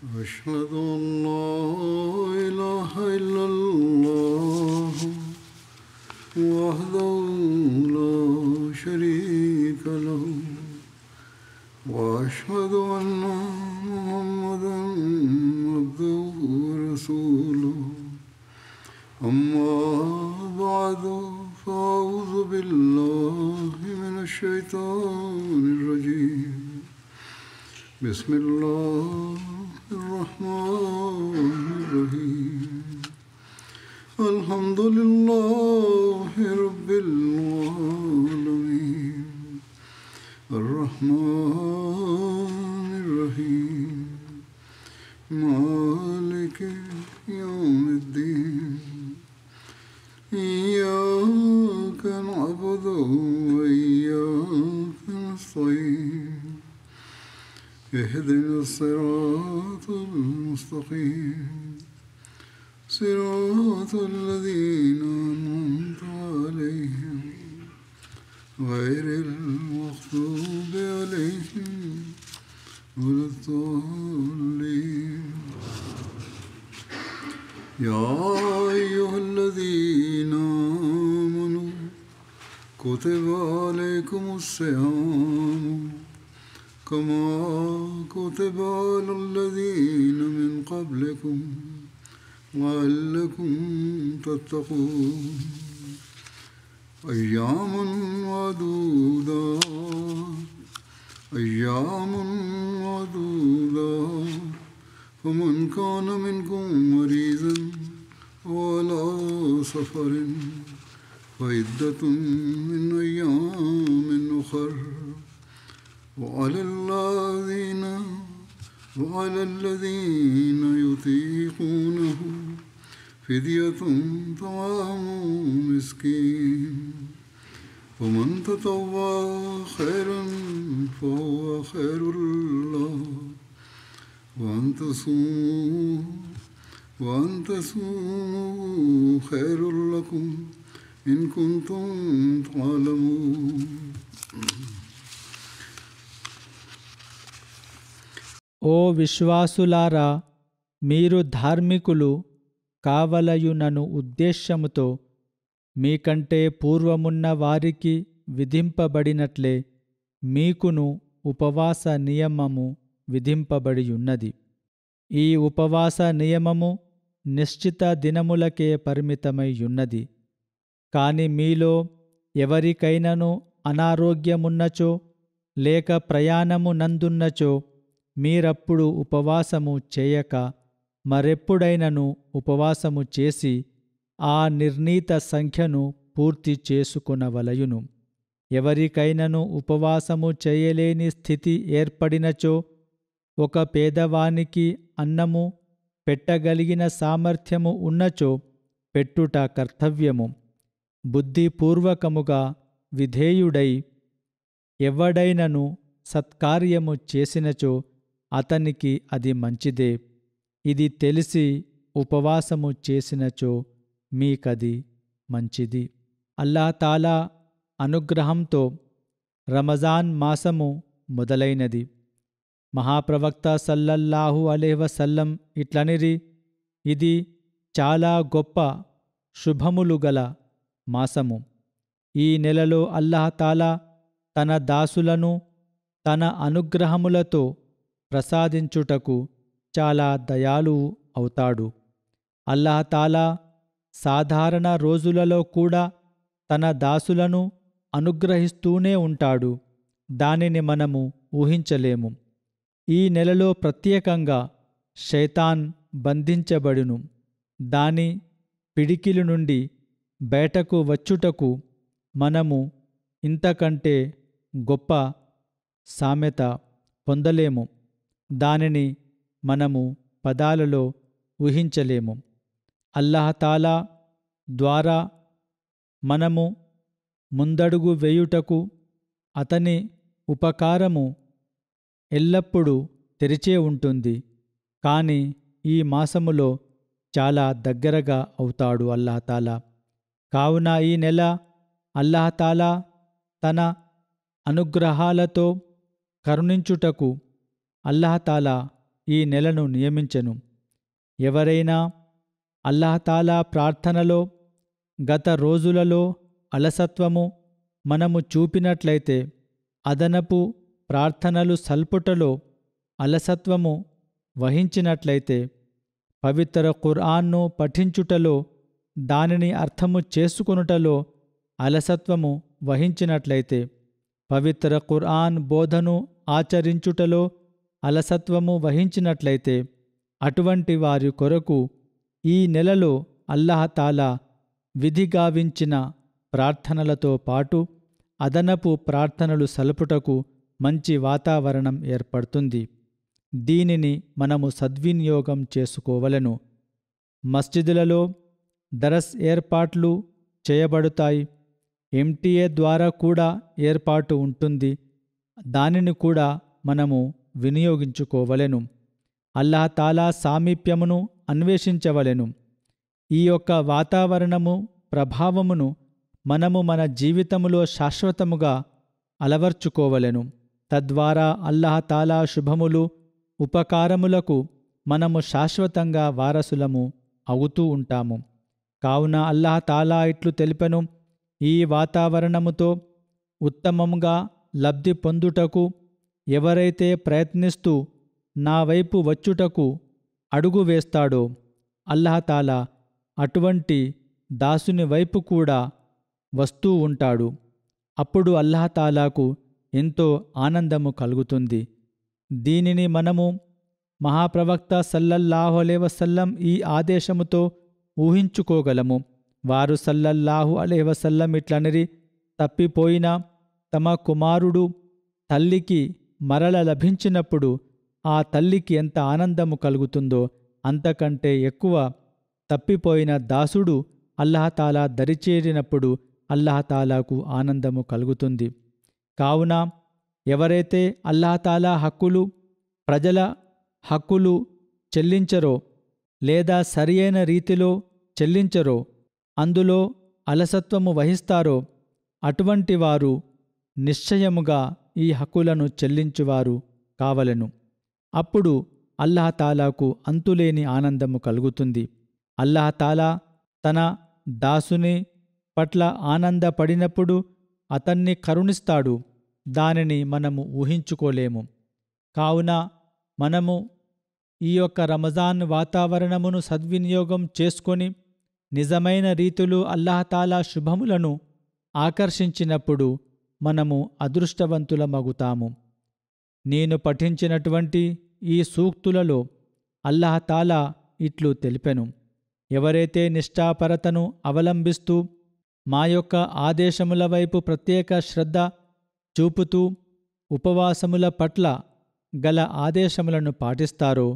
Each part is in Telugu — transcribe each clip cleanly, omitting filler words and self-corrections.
أشهد أن لا إله إلا الله وحده لا شريك له وأشهد أن محمدا عبده ورسوله أما بعد فأعوذ بالله من الشيطان الرجيم بسم الله الرحمن الرحيم الحمد لله رب العالمين الرحمن الرحيم مالك يوم الدين إياك نعبد وإياك نستعين اهدنا الصراط المستقيم صراط الذين أنعمت عليهم غير المغضوب عليهم ولا الضالين يا أيها الذين آمنوا كتب عليكم الصيام كما كتب على الذين من قبلكم لعلكم تتقون أياما معدودات فمن كان منكم مريضا وعلى سفر فعدة من أيام أخر وعلى الذين يطيقونه فدية طعام مسكين ومن تطوع خيرا فهو خير له وأن تصوموا خير لكم إن كنتم تعلمون ఓ విశ్వాసులారా, మీరు ధార్మికులు కావలయునను ఉద్దేశ్యముతో మీకంటే పూర్వమున్న వారికి విధింపబడినట్లే మీకును ఉపవాస నియమము విధింపబడియున్నది. ఈ ఉపవాస నియమము నిశ్చిత దినములకే పరిమితమైయున్నది. కాని మీలో ఎవరికైనను అనారోగ్యమున్నచో లేక ప్రయాణము నందున్నచో మీరప్పుడు ఉపవాసము చేయక మరెప్పుడైనను ఉపవాసము చేసి ఆ నిర్ణీత సంఖ్యను పూర్తి చేసుకొనవలయును. ఎవరికైనను ఉపవాసము చేయలేని స్థితి ఏర్పడినచో ఒక పేదవానికి అన్నము పెట్టగలిగిన సామర్థ్యము ఉన్నచో పెట్టుట కర్తవ్యము. బుద్ధిపూర్వకముగా విధేయుడై ఎవడైనను సత్కార్యము చేసినచో అతనికి అది మంచిదే. ఇది తెలిసి ఉపవాసము చేసినచో మీకది మంచిది. అల్లాహ్ అనుగ్రహంతో రమజాన్ మాసము మొదలైనది. మహాప్రవక్త సల్లల్లాహు అలైహి వసల్లం ఇట్లనిరి, ఇది చాలా గొప్ప శుభములు గల మాసము. ఈ నెలలో అల్లాహ్ తన దాసులను తన అనుగ్రహములతో ప్రసాదించుటకు చాలా దయాళువు అవుతాడు. అల్లాహ్ సాధారణ రోజులలో కూడా తన దాసులను అనుగ్రహిస్తూనే ఉంటాడు. దానిని మనము ఊహించలేము. ఈ నెలలో ప్రత్యేకంగా శైతాన్ బంధించబడును. దాని పిడికిలి నుండి బయటకు వచ్చుటకు మనము ఇంతకంటే గొప్ప సామెత పొందలేము. దానిని మనము పదాలలో ఊహించలేము. అల్లాహ్ ద్వారా మనము ముందడుగు వేయుటకు అతని ఉపకారము ఎల్లప్పుడూ తెరిచే ఉంటుంది. కాని ఈ మాసములో చాలా దగ్గరగా అవుతాడు అల్లాహ్. కావున ఈ నెల అల్లాహ్ తన అనుగ్రహాలతో కరుణించుటకు అల్లాహ్ ఈ నెలను నియమించెను. ఎవరైనా అల్లాహతాలా ప్రార్థనలో గత రోజులలో అలసత్వము మనము చూపినట్లయితే, అదనపు ప్రార్థనలు సల్పుటలో అలసత్వము వహించినట్లయితే, పవిత్ర ఖుర్ఆన్ను పఠించుటలో దానిని అర్థము చేసుకొనుటలో అలసత్వము వహించినట్లయితే, పవిత్ర ఖుర్ఆన్ బోధను ఆచరించుటలో అలసత్వము వహించినట్లయితే, అటువంటి వారి కొరకు ఈ నెలలో అల్లాహతాలా విధిగావించిన ప్రార్థనలతో పాటు అదనపు ప్రార్థనలు సలుపుటకు మంచి వాతావరణం ఏర్పడుతుంది. దీనిని మనము సద్వినియోగం చేసుకోవలెను. మస్జిదులలో దరస్ ఏర్పాట్లు చేయబడుతాయి. ఎంటీఏ ద్వారా కూడా ఏర్పాటు ఉంటుంది. దానిని కూడా మనము వినియోగించుకోవలెను. అల్లాహతాలా సామీప్యమును అన్వేషించవలెను. ఈ యొక్క వాతావరణము ప్రభావమును మనము మన జీవితములో శాశ్వతముగా అలవర్చుకోవలెను. తద్వారా అల్లాహతాలా శుభములు ఉపకారములకు మనము శాశ్వతంగా వారసులము అవుతూ ఉంటాము. కావున అల్లాహతాలా ఇట్లు తెలిపెను, ఈ వాతావరణముతో ఉత్తమముగా లబ్ధి పొందుటకు ఎవరైతే ప్రయత్నిస్తూ నా వైపు వచ్చుటకు అడుగు వేస్తాడో, అల్లాహతాలా అటువంటి దాసుని వైపు కూడా వస్తూ ఉంటాడు. అప్పుడు అల్లాహతాలాకు ఎంతో ఆనందము కలుగుతుంది. దీనిని మనము మహాప్రవక్త సల్లల్లాహు అలైహి వసల్లం ఈ ఆదేశముతో ఊహించుకోగలము. వారు సల్లల్లాహు అలైహి వసల్లం ఇట్లనిరి, తప్పిపోయిన తమ కుమారుడు తల్లికి మరల లభించినప్పుడు ఆ తల్లికి ఎంత ఆనందము కలుగుతుందో, అంతకంటే ఎక్కువ తప్పిపోయిన దాసుడు అల్లాహతాలా దరిచేరినప్పుడు అల్లాహతాలాకు ఆనందము కలుగుతుంది. కావున ఎవరైతే అల్లాహతాలా హక్కులు, ప్రజల హక్కులు చెల్లించరో లేదా సరియైన రీతిలో చెల్లించరో, అందులో అలసత్వము వహిస్తారో, అటువంటి వారు నిశ్చయముగా ఈ హక్కులను చెల్లించువారు కావలెను. అప్పుడు అల్లాహతాలాకు అంతులేని ఆనందము కలుగుతుంది. అల్లాహతాలా తన దాసుని పట్ల ఆనందపడినప్పుడు అతన్ని కరుణిస్తాడు. దానిని మనము ఊహించుకోలేము. కావున మనము ఈ యొక్క రమజాన్ వాతావరణమును సద్వినియోగం చేసుకొని నిజమైన రీతిలో అల్లాహతాలా శుభములను ఆకర్షించినప్పుడు మనము అదృష్టవంతులమగుతాము. నేను పఠించినటువంటి ఈ సూక్తులలో అల్లాహతాలా ఇట్లు తెలిపెను, ఎవరైతే నిష్ఠాపరతను అవలంబిస్తూ మా యొక్క ఆదేశముల వైపు ప్రత్యేక శ్రద్ధ చూపుతూ ఉపవాసముల పట్ల గల ఆదేశములను పాటిస్తారో,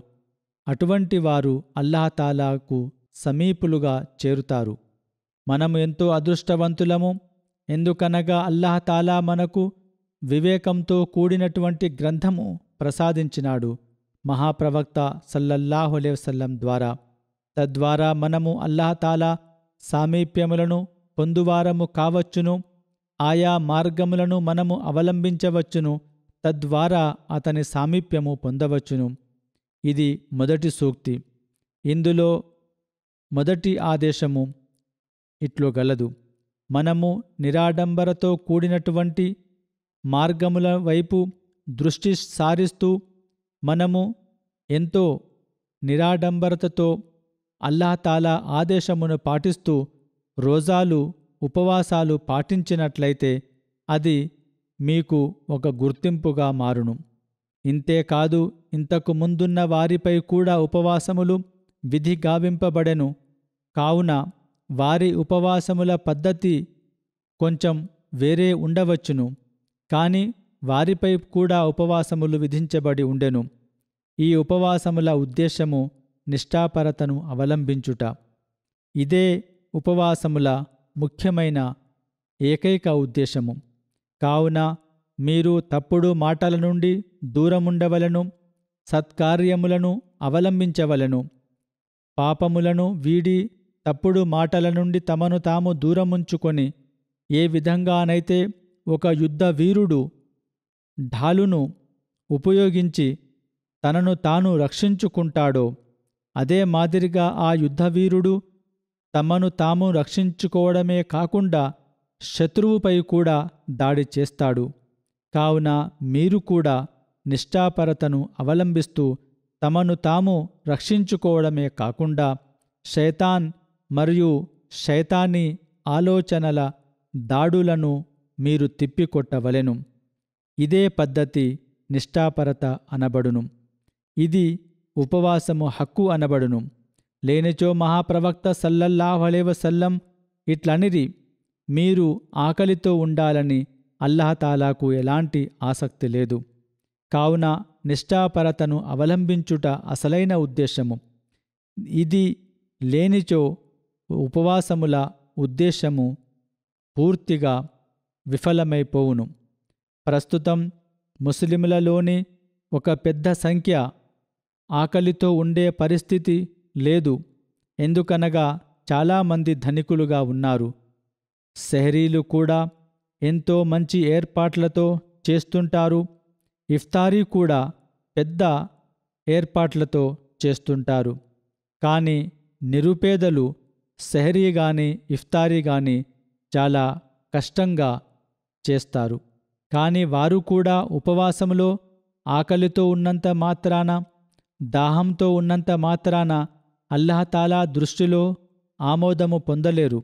అటువంటి వారు అల్లాహతాలాకు సమీపులుగా చేరుతారు. మనము ఎంతో అదృష్టవంతులము. ఎందుకనగా అల్లాహతాలా మనకు వివేకంతో కూడినటువంటి గ్రంథము ప్రసాదించినాడు మహాప్రవక్త సల్లల్లాహు అలైహి వసల్లం ద్వారా. తద్వారా మనము అల్లాహతాలా సామీప్యములను పొందువారము కావచ్చును. ఆయా మార్గములను మనము అవలంబించవచ్చును. తద్వారా అతని సామీప్యము పొందవచ్చును. ఇది మొదటి సూక్తి. ఇందులో మొదటి ఆదేశము ఇట్లు గలదు, మనము నిరాడంబరతో కూడినటువంటి మార్గముల వైపు దృష్టి సారిస్తూ మనము ఎంతో నిరాడంబరతతో అల్లాహతాలా ఆదేశమును పాటిస్తూ రోజాలు ఉపవాసాలు పాటించినట్లయితే అది మీకు ఒక గుర్తింపుగా మారును. ఇంతేకాదు, ఇంతకు ముందున్న వారిపై కూడా ఉపవాసములు విధి గావింపబడెను. కావున వారి ఉపవాసముల పద్ధతి కొంచెం వేరే ఉండవచ్చును. కాని వారిపై కూడా ఉపవాసములు విధించబడి ఉండెను. ఈ ఉపవాసముల ఉద్దేశము నిష్ఠాపరతను అవలంబించుట. ఇదే ఉపవాసముల ముఖ్యమైన ఏకైక ఉద్దేశము. కావున మీరు తప్పుడు మాటల నుండి దూరముండవలను, సత్కార్యములను అవలంబించవలను. పాపములను వీడి తప్పుడు మాటల నుండి తమను తాము దూరముంచుకొని, ఏ విధంగానైతే ఒక యుద్ధ వీరుడు ఢాలును ఉపయోగించి తనను తాను రక్షించుకుంటాడో అదే మాదిరిగా ఆ యుద్ధవీరుడు తమను తాము రక్షించుకోవడమే కాకుండా శత్రువుపై కూడా దాడి చేస్తాడు. కావున మీరు కూడా నిష్ఠాపరతను అవలంబిస్తూ తమను తాము రక్షించుకోవడమే కాకుండా శైతాన్ మరియు శైతానీ ఆలోచనల దాడులను మీరు తిప్పికొట్టవలెను. ఇదే పద్ధతి నిష్ఠాపరత అనబడును. ఇది ఉపవాసము హక్కు అనబడును. లేనిచో మహాప్రవక్త సల్లల్లాహు అలైహి వసల్లం ఇట్లనిరి, మీరు ఆకలితో ఉండాలని అల్లాహతాలాకు ఎలాంటి ఆసక్తి లేదు. కావున నిష్ఠాపరతను అవలంబించుట అసలైన ఉద్దేశము. ఇది లేనిచో ఉపవాసముల ఉద్దేశము పూర్తిగా విఫలమైపోవును. ప్రస్తుతం ముస్లిములలోని ఒక పెద్ద సంఖ్య ఆకలితో ఉండే పరిస్థితి లేదు. ఎందుకనగా చాలామంది ధనికులుగా ఉన్నారు. సెహరీలు కూడా ఎంతో మంచి ఏర్పాట్లతో చేస్తుంటారు. ఇఫ్తారీ కూడా పెద్ద ఏర్పాట్లతో చేస్తుంటారు. కానీ నిరుపేదలు సెహరీ గాని ఇఫ్తారీ గాని చాలా కష్టంగా చేస్తారు. కానీ వారు కూడా ఉపవాసములో ఆకలితో ఉన్నంత మాత్రాన, దాహంతో ఉన్నంత మాత్రాన అల్లాహతాలా దృష్టిలో ఆమోదము పొందలేరు,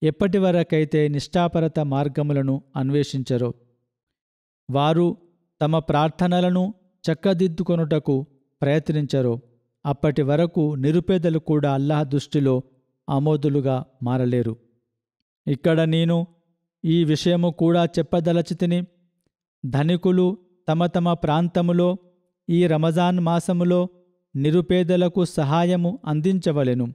ఎప్పటివరకైతే నిష్ఠాపరత మార్గములను అన్వేషించరో. వారు తమ ప్రార్థనలను చక్కదిద్దుకొనుటకు ప్రయత్నించరో అప్పటి వరకు నిరుపేదలు కూడా అల్లాహ్ దృష్టిలో ఆమోదులుగా మారలేరు. ఇక్కడ నేను ఈ విషయము కూడా చెప్పదలచితిని. ధనికులు తమ తమ ప్రాంతములో ఈ రమజాన్ మాసములో నిరుపేదలకు సహాయము అందించవలెను.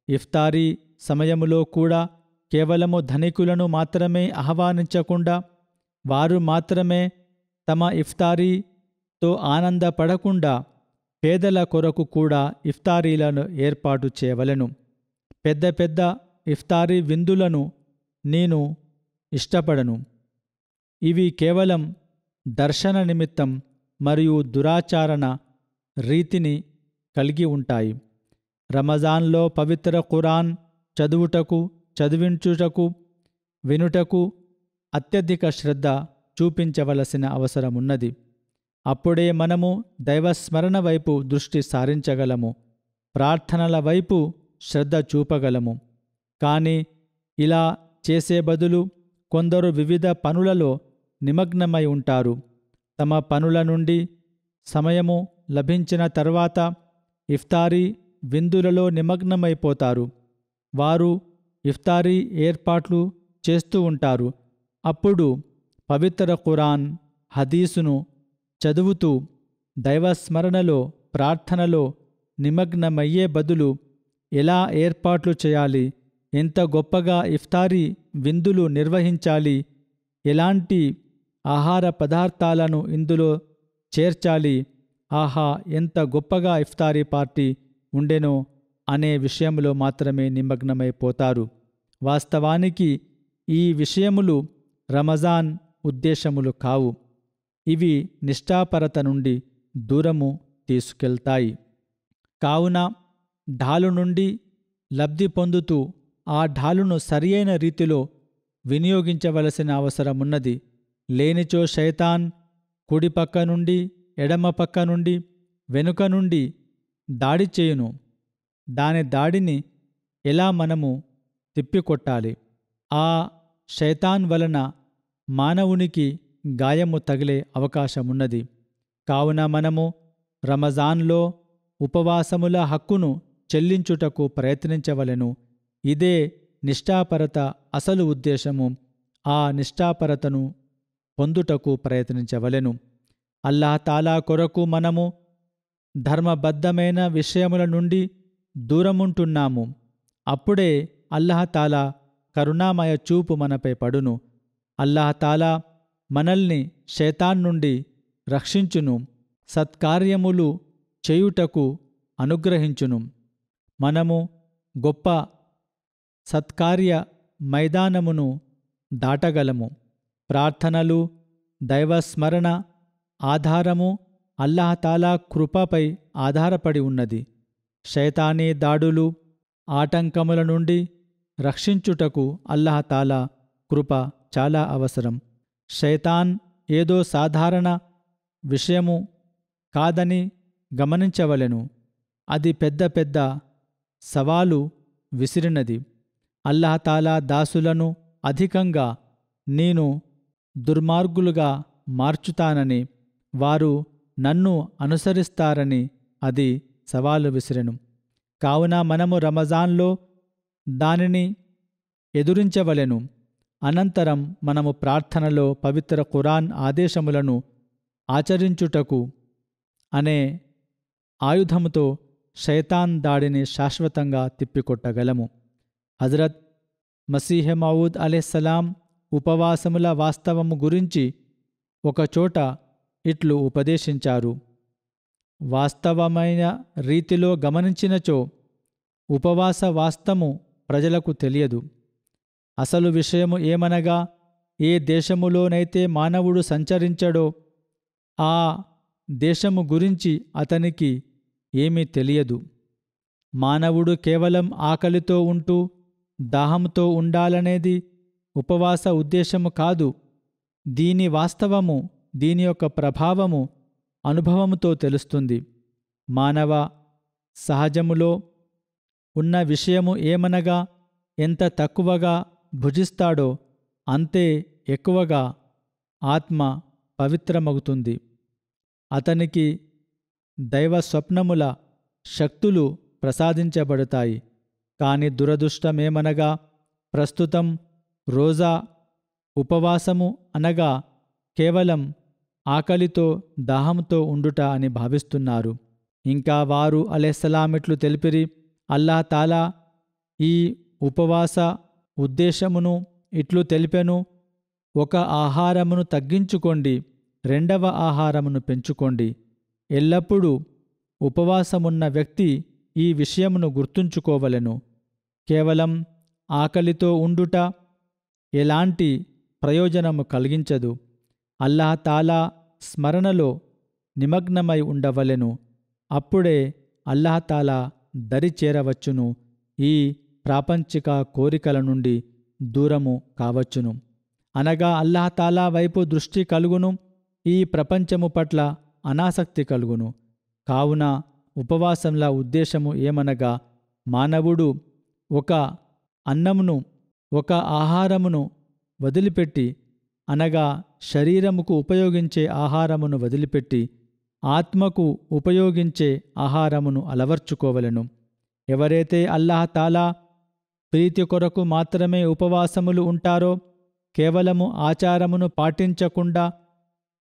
ఇఫ్తారీ సమయములో కూడా కేవలము ధనికులను మాత్రమే ఆహ్వానించకుండా వారు మాత్రమే తమ ఇఫ్తారీతో ఆనందపడకుండా పేదల కొరకు కూడా ఇఫ్తారీలను ఏర్పాటు చేయవలెను. పెద్ద పెద్ద ఇఫ్తారీ విందులను నేను ఇష్టపడను. ఇవి కేవలం దర్శన నిమిత్తం మరియు దురాచారణ రీతిని కలిగి ఉంటాయి. రమజాన్లో పవిత్ర ఖురాన్ చదువుటకు, చదివించుటకు, వినుటకు అత్యధిక శ్రద్ధ చూపించవలసిన అవసరమున్నది. అప్పుడే మనము దైవస్మరణ వైపు దృష్టి సారించగలము, ప్రార్థనల వైపు శ్రద్ధ చూపగలము. కానీ ఇలా చేసే బదులు కొందరు వివిధ పనులలో నిమగ్నమై ఉంటారు. తమ పనుల నుండి సమయము లభించిన తర్వాత ఇఫ్తారీ విందులలో నిమగ్నమైపోతారు. వారు ఇఫ్తారీ ఏర్పాట్లు చేస్తూ ఉంటారు. అప్పుడు పవిత్ర ఖురాన్, హదీసును చదువుతూ దైవస్మరణలో, ప్రార్థనలో నిమగ్నమయ్యే బదులు ఎలా ఏర్పాట్లు చేయాలి, ఎంత గొప్పగా ఇఫ్తారీ విందులు నిర్వహించాలి, ఎలాంటి ఆహార పదార్థాలను ఇందులో చేర్చాలి, ఆహా ఎంత గొప్పగా ఇఫ్తారీ పార్టీ ఉండెనో అనే విషయంలో మాత్రమే నిమగ్నమైపోతారు. వాస్తవానికి ఈ విషయములు రమజాన్ ఉద్దేశములు కావు. ఇవి నిష్ఠాపరత నుండి దూరము తీసుకెళ్తాయి. కావున ఢాలు నుండి లబ్ధి పొందుతూ ఆ ఢాలును సరియైన రీతిలో వినియోగించవలసిన అవసరమున్నది. లేనిచో శైతాన్ కుడి పక్క నుండి, ఎడమ పక్క నుండి, వెనుక నుండి దాడి చేయును. దాని దాడిని ఎలా మనము తిప్పికొట్టాలి? ఆ శైతాన్ వలన మానవునికి గాయము తగిలే అవకాశమున్నది. కావున మనము రమజాన్లో ఉపవాసముల హక్కును చెల్లించుటకు ప్రయత్నించవలెను. ఇదే నిష్ఠాపరత అసలు ఉద్దేశము. ఆ నిష్ఠాపరతను పొందుటకు ప్రయత్నించవలెను. అల్లాహ్ తాలా కొరకు మనము ధర్మబద్ధమైన విషయముల నుండి దూరముంటున్నాము. అప్పుడే అల్లాహ్ తాలా కరుణామయ చూపు మనపై పడును. అల్లాహ్ తాలా మనల్ని శైతాన్ నుండి రక్షించును, సత్కార్యములు చేయుటకు అనుగ్రహించును. మనము గొప్ప సత్కార్య మైదానమును దాటగలము. ప్రార్థనలు, దైవస్మరణ ఆధారము అల్లాహతాలా కృపపై ఆధారపడి ఉన్నది. శైతానీ దాడులు, ఆటంకముల నుండి రక్షించుటకు అల్లాహతాలా కృప చాలా అవసరం. శైతాన్ ఏదో సాధారణ విషయము కాదని గమనించవలెను. అది పెద్ద పెద్ద సవాలు విసిరినది. అల్లాహతాలా దాసులను అధికంగా నేను దుర్మార్గులుగా మార్చుతానని, వారు నన్ను అనుసరిస్తారని అది సవాలు విసిరెను. కావున మనము రమజాన్లో దానిని ఎదురించవలెను. అనంతరం మనము ప్రార్థనలో పవిత్ర ఖురాన్ ఆదేశములను ఆచరించుటకు అనే ఆయుధముతో శైతాన్ దాడిని శాశ్వతంగా తిప్పికొట్టగలము. హజరత్ మసీహ్ మౌద్ అలైహిస్సలాం ఉపవాసముల వాస్తవము గురించి ఒకచోట ఇట్లు ఉపదేశించారు: వాస్తవమైన రీతిలో గమనించినచో ఉపవాస వాస్తవము ప్రజలకు తెలియదు. అసలు విషయము ఏమనగా, ఏ దేశములోనైతే మానవుడు సంచరించడో ఆ దేశము గురించి అతనికి ఏమీ తెలియదు. మానవుడు కేవలం ఆకలితో ఉంటూ దాహంతో ఉండాలనేది ఉపవాస ఉద్దేశము కాదు. దీని వాస్తవము, దీని యొక్క ప్రభావము అనుభవముతో తెలుస్తుంది. మానవ సహజములో ఉన్న విషయము ఏమనగా, ఎంత తక్కువగా భుజిస్తాడో అంతే ఎక్కువగా ఆత్మ పవిత్రమగుతుంది. అతనికి దైవ స్వప్నముల శక్తులు ప్రసాదించబడతాయి. కాని దురదృష్టమేమనగా, ప్రస్తుతం రోజా ఉపవాసము అనగా కేవలం ఆకలితో దాహంతో ఉండుట అని భావిస్తున్నారు. ఇంకా వారు అలైహిస్సలామిట్లు తెలిపిరి: అల్లాహతాలా ఈ ఉపవాస ఉద్దేశమును ఇట్లు తెలిపెను: ఒక ఆహారమును తగ్గించుకోండి, రెండవ ఆహారమును పెంచుకోండి. ఎల్లప్పుడూ ఉపవాసమున్న వ్యక్తి ఈ విషయమును గుర్తుంచుకోవలెను. కేవలం ఆకలితో ఉండుట ఎలాంటి ప్రయోజనము కలిగించదు. అల్లాహతాలా స్మరణలో నిమగ్నమై ఉండవలెను. అప్పుడే అల్లాహతాలా దరి చేరవచ్చును. ఈ ప్రాపంచిక కోరికల నుండి దూరము కావచ్చును. అనగా అల్లాహతాలా వైపు దృష్టి కలుగును. ఈ ప్రపంచము పట్ల అనాసక్తి కలుగును. కావున ఉపవాసంల ఉద్దేశము ఏమనగా, మానవుడు ఒక అన్నమును, ఒక ఆహారమును వదిలిపెట్టి, అనగా శరీరముకు ఉపయోగించే ఆహారమును వదిలిపెట్టి ఆత్మకు ఉపయోగించే ఆహారమును అలవర్చుకోవలెను. ఎవరైతే అల్లాహతాలా ప్రీతి కొరకు మాత్రమే ఉపవాసములు ఉంటారో, కేవలము ఆచారమును పాటించకుండా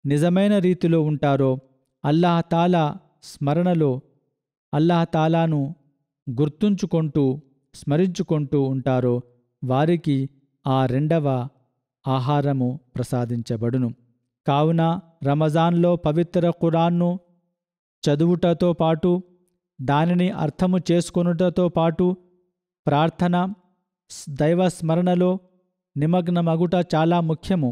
నిజమైన రీతిలో ఉంటారో, అల్లాహతాలా స్మరణలో అల్లాహతాలాను గుర్తుంచుకుంటూ స్మరించుకుంటూ ఉంటారో వారికి ఆ రెండవ ఆహారము ప్రసాదించబడును. కావున రమజాన్లో పవిత్ర ఖురాన్ను చదువుటతో పాటు, దానిని అర్థము చేసుకొనుటతో పాటు, ప్రార్థన, దైవ స్మరణలో నిమగ్నమగుట చాలా ముఖ్యము.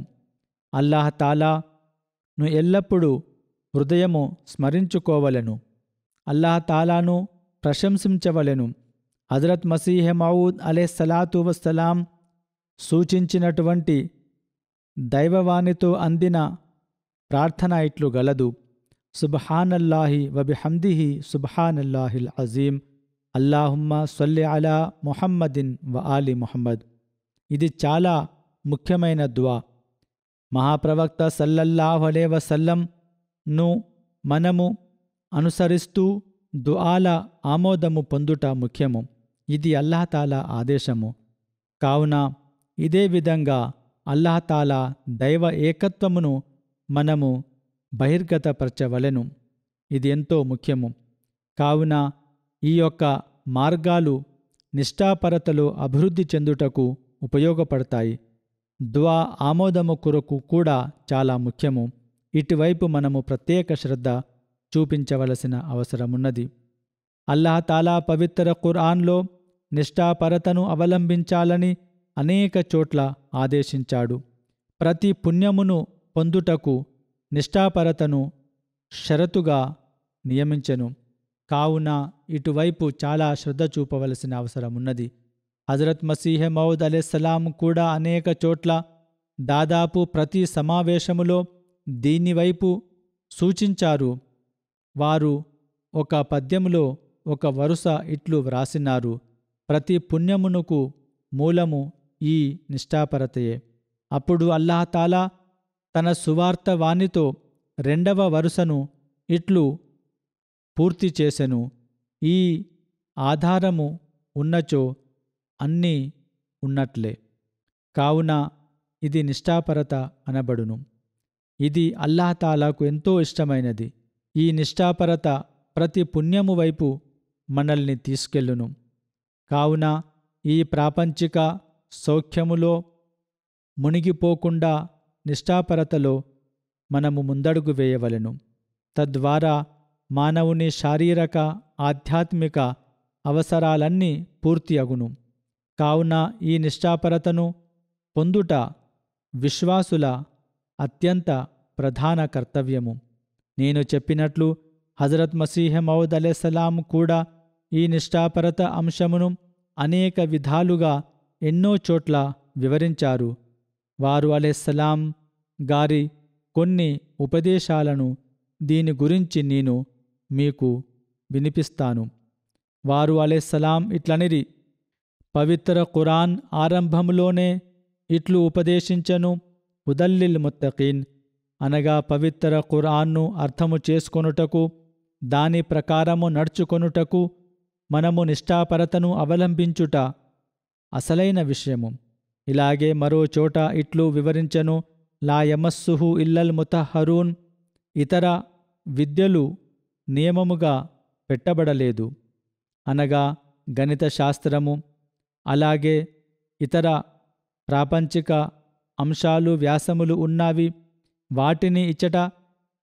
అల్లాహతాలాను ఎల్లప్పుడూ హృదయము స్మరించుకోవలెను. అల్లాహతాలాను ప్రశంసించవలెను. హజరత్ మసీహ్ మౌద్ అలైహిస్సలాతు వస్సలాం సూచించినటువంటి దైవవాణితో అందిన ప్రార్థన ఇట్లు గలదు: సుబ్హానల్లాహి వబిహమ్దిహి సుబ్హానల్లాహిల్ అజీం, అల్లాహుమ్మ సల్లి అలా ముహమ్మదిన్ వ ఆలి ముహమ్మద్. ఇది చాలా ముఖ్యమైన దువా. మహాప్రవక్త సల్లల్లాహు అలైహి వసల్లంను మనము అనుసరిస్తూ దుఆల ఆమోదము పొందుట ముఖ్యము. ఇది అల్లాహతాలా ఆదేశము. కావున ఇదే విధంగా అల్లాహతాలా దైవ ఏకత్వమును మనము బహిర్గతపరచవలెను. ఇది ఎంతో ముఖ్యము. కావున ఈ యొక్క మార్గాలు నిష్ఠాపరతలో అభివృద్ధి చెందుటకు ఉపయోగపడతాయి. దుఆ ఆమోదము కొరకు కూడా చాలా ముఖ్యము. ఇటువైపు మనము ప్రత్యేక శ్రద్ధ చూపించవలసిన అవసరమున్నది. అల్లాహతాలా పవిత్ర ఖురాన్లో నిష్ఠాపరతను అవలంబించాలని అనేక చోట్ల ఆదేశించాడు. ప్రతి పుణ్యమును పొందుటకు నిష్ఠాపరతను షరతుగా నియమించెను. కావున ఇటువైపు చాలా శ్రద్ధ చూపవలసిన అవసరమున్నది. హజరత్ మసీహ్ మౌద్ అలైహిస్సలాం కూడా అనేక చోట్ల దాదాపు ప్రతి సమావేశములో దీనివైపు సూచించారు. వారు ఒక పద్యములో ఒక వరుస ఇట్లు వ్రాసినారు: ప్రతి పుణ్యమునకు మూలము ఈ నిష్ఠాపరతయే. అప్పుడు అల్లాహతాలా తన సువార్త వాణితో రెండవ వరుసను ఇట్లు పూర్తి చేసెను: ఈ ఆధారము ఉన్నచో అన్నీ ఉన్నట్లే. కావున ఇది నిష్ఠాపరత అనబడును. ఇది అల్లాహతాలాకు ఎంతో ఇష్టమైనది. ఈ నిష్ఠాపరత ప్రతి పుణ్యము వైపు మనల్ని తీసుకెళ్ళును. కావున ఈ ప్రాపంచిక సౌఖ్యములో మునిగిపోకుండా నిష్ఠాపరతలో మనము ముందడుగు వేయవలెను. తద్వారా మానవుని శారీరక ఆధ్యాత్మిక అవసరాలన్నీ పూర్తి అగును. కావున ఈ నిష్ఠాపరతను పొందుట విశ్వాసుల అత్యంత ప్రధాన కర్తవ్యము. నేను చెప్పినట్లు హజరత్ మసీహ్ మౌద్ అలైహిస్సలాం కూడా ఈ నిష్ఠాపరత అంశమును అనేక విధాలుగా ఎన్నో చోట్ల వివరించారు. వారు అలైహిస్సలాం గారి కొన్ని ఉపదేశాలను దీని గురించి నేను మీకు వినిపిస్తాను. వారు అలైహిస్సలాం ఇట్లనిరి: పవిత్ర ఖురాన్ ఆరంభంలోనే ఇట్లు ఉపదేశించను: హుదల్లిల్ ముత్తకీన్, అనగా పవిత్ర ఖురాన్ను అర్థము చేసుకొనుటకు, దాని ప్రకారము నడుచుకొనుటకు మనము నిష్ఠాపరతను అవలంబించుట అసలైన విషయము. ఇలాగే మరో చోట ఇట్లు వివరించను: లా యమస్సుహు ఇల్లల్ ముతహరూన్, ఇతర విద్యలు నియమముగా పెట్టబడలేదు, అనగా గణిత శాస్త్రము, అలాగే ఇతర ప్రాపంచిక అంశాలు వ్యాసములు ఉన్నవి. వాటిని ఇచ్చట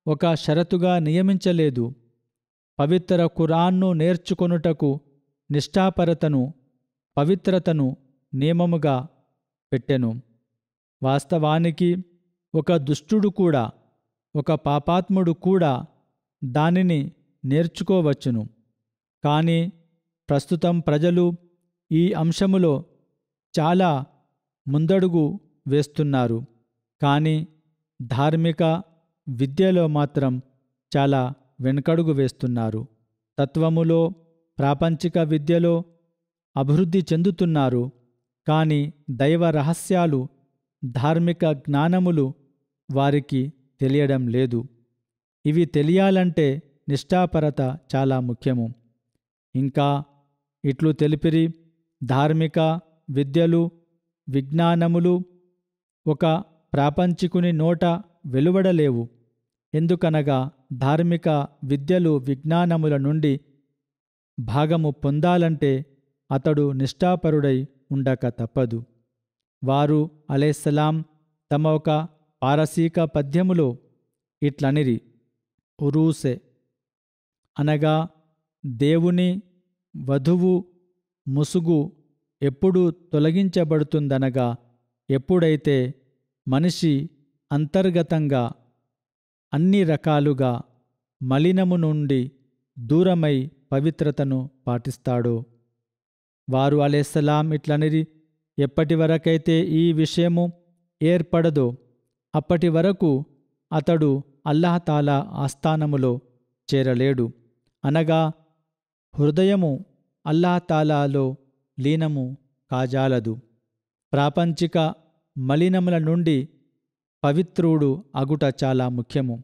ఒక షరతుగా నియమించలేదు. పవిత్ర ఖురాన్ను నేర్చుకొనుటకు నిష్ఠాపరతను, పవిత్రతను నియమముగా పెట్టెను. వాస్తవానికి ఒక దుష్టుడు కూడా, ఒక పాపాత్ముడు కూడా దానిని నేర్చుకోవచ్చును. కానీ ప్రస్తుతం ప్రజలు ఈ అంశములో చాలా ముందడుగు వేస్తున్నారు. కానీ ధార్మిక విద్యలో మాత్రం చాలా వెనుకడుగు వేస్తున్నారు. తత్వములో, ప్రాపంచిక విద్యలో అభివృద్ధి చెందుతున్నారు. కానీ దైవ రహస్యాలు, ధార్మిక జ్ఞానములు వారికి తెలియడం లేదు. ఇవి తెలియాలంటే నిష్ఠాపరత చాలా ముఖ్యము. ఇంకా ఇట్లు తెలిపిరి: ధార్మిక విద్యలు, విజ్ఞానములు ఒక ప్రాపంచికుని నోట వెలువడలేవు. ఎందుకనగా ధార్మిక విద్యలు, విజ్ఞానముల నుండి భాగము పొందాలంటే అతడు నిష్ఠాపరుడై ఉండక తప్పదు. వారు అలైహిస్సలాం తమ ఒక పారసీక పద్యములో ఇట్లనిరి: ఉరూసె, అనగా దేవుని వధువు ముసుగు ఎప్పుడు తొలగించబడుతుందనగా ఎప్పుడైతే మనిషి అంతర్గతంగా అన్ని రకాలుగా మలినము నుండి దూరమై పవిత్రతను పాటిస్తాడో. వారు అలైహిస్సలాం ఇట్లనిరి: ఎప్పటి వరకైతే ఈ విషయము ఏర్పడదో అప్పటి వరకు అతడు అల్లాహతాలా ఆస్థానములో చేరలేడు, అనగా హృదయము అల్లాహతాలాలో లీనము కాజాలదు. ప్రాపంచిక మలినముల నుండి పవిత్రుడు అగుట చాలా ముఖ్యము.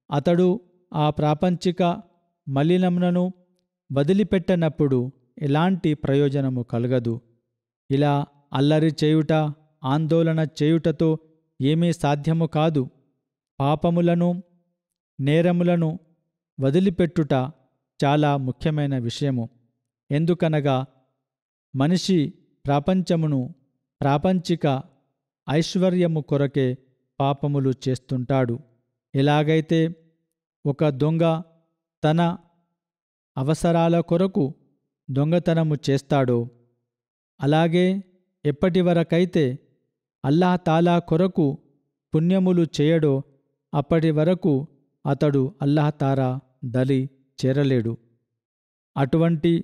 అతడు ఆ ప్రాపంచిక మలినములను వదిలిపెట్టనప్పుడు ఎలాంటి ప్రయోజనము కలగదు. ఇలా అల్లరి చేయుట, ఆందోళన చేయుటతో ఏమీ సాధ్యము కాదు. పాపములను, నేరములను వదిలిపెట్టుట చాలా ముఖ్యమైన విషయము. ఎందుకనగా మనిషి ప్రపంచమును, ప్రాపంచిక ఐశ్వర్యము కొరకే పాపములు చేస్తుంటాడు. ఎలాగైతే ఒక దొంగ తన అవసరాల కొరకు దొంగతనము చేస్తాడో, అలాగే ఎప్పటివరకైతే అల్లాహ్ తాలా కొరకు పుణ్యములు చేయడో అప్పటి వరకు అతడు అల్లాహతాలా దలి చేరలేడు. అటువంటి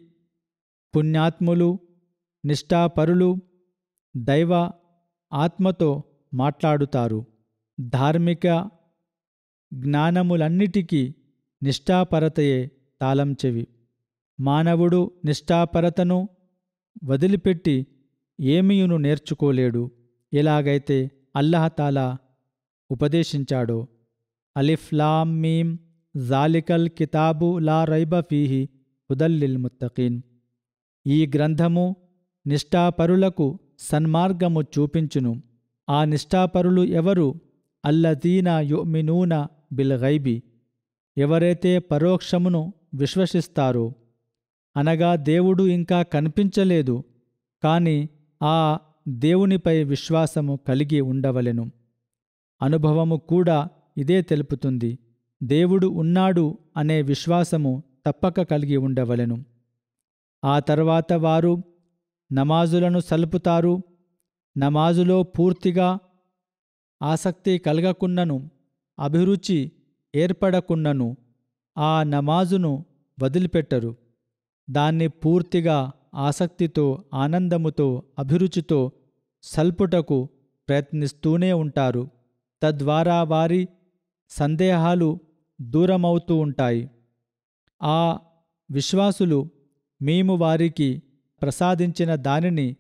పుణ్యాత్ములు, నిష్ఠాపరులు దైవ ఆత్మతో మాట్లాడుతారు. ధార్మిక జ్ఞానములన్నిటికీ నిష్ఠాపరతయే తాళం చెవి. మానవుడు నిష్ఠాపరతను వదిలిపెట్టి ఏమీయును నేర్చుకోలేడు. ఎలాగైతే అల్లాహతాలా ఉపదేశించాడో, అలిఫ్ లామ్ మీమ్ జాలికల్ కితాబు లా రైబ ఫీహి హుదల్లిల్ ముత్తకీన్. ఈ గ్రంథము నిష్ఠాపరులకు సన్మార్గము చూపించును. ఆ నిష్ఠాపరులు ఎవరు? అల్లదీన యుమినూన బిల్ గైబి, ఎవరైతే పరోక్షమును విశ్వసిస్తారో, అనగా దేవుడు ఇంకా కనిపించలేదు కాని ఆ దేవునిపై విశ్వాసము కలిగి ఉండవలెను. అనుభవము కూడా ఇదే తెలుపుతుంది. దేవుడు ఉన్నాడు అనే విశ్వాసము తప్పక కలిగి ఉండవలెను. ఆ తర్వాత వారు నమాజులను సలుపుతారు. నమాజులో పూర్తిగా ఆసక్తి కలగకున్నను, అభిరుచి ఏర్పడకున్నను ఆ నమాజును వదిలిపెట్టరు. దాన్ని పూర్తిగా ఆసక్తితో, ఆనందముతో, అభిరుచితో సల్పుటకు ప్రయత్నిస్తూనే ఉంటారు. తద్వారా వారి సందేహాలు దూరమవుతూ ఉంటాయి. ఆ విశ్వాసులు మేము వారికి ప్రసాదించిన దానిని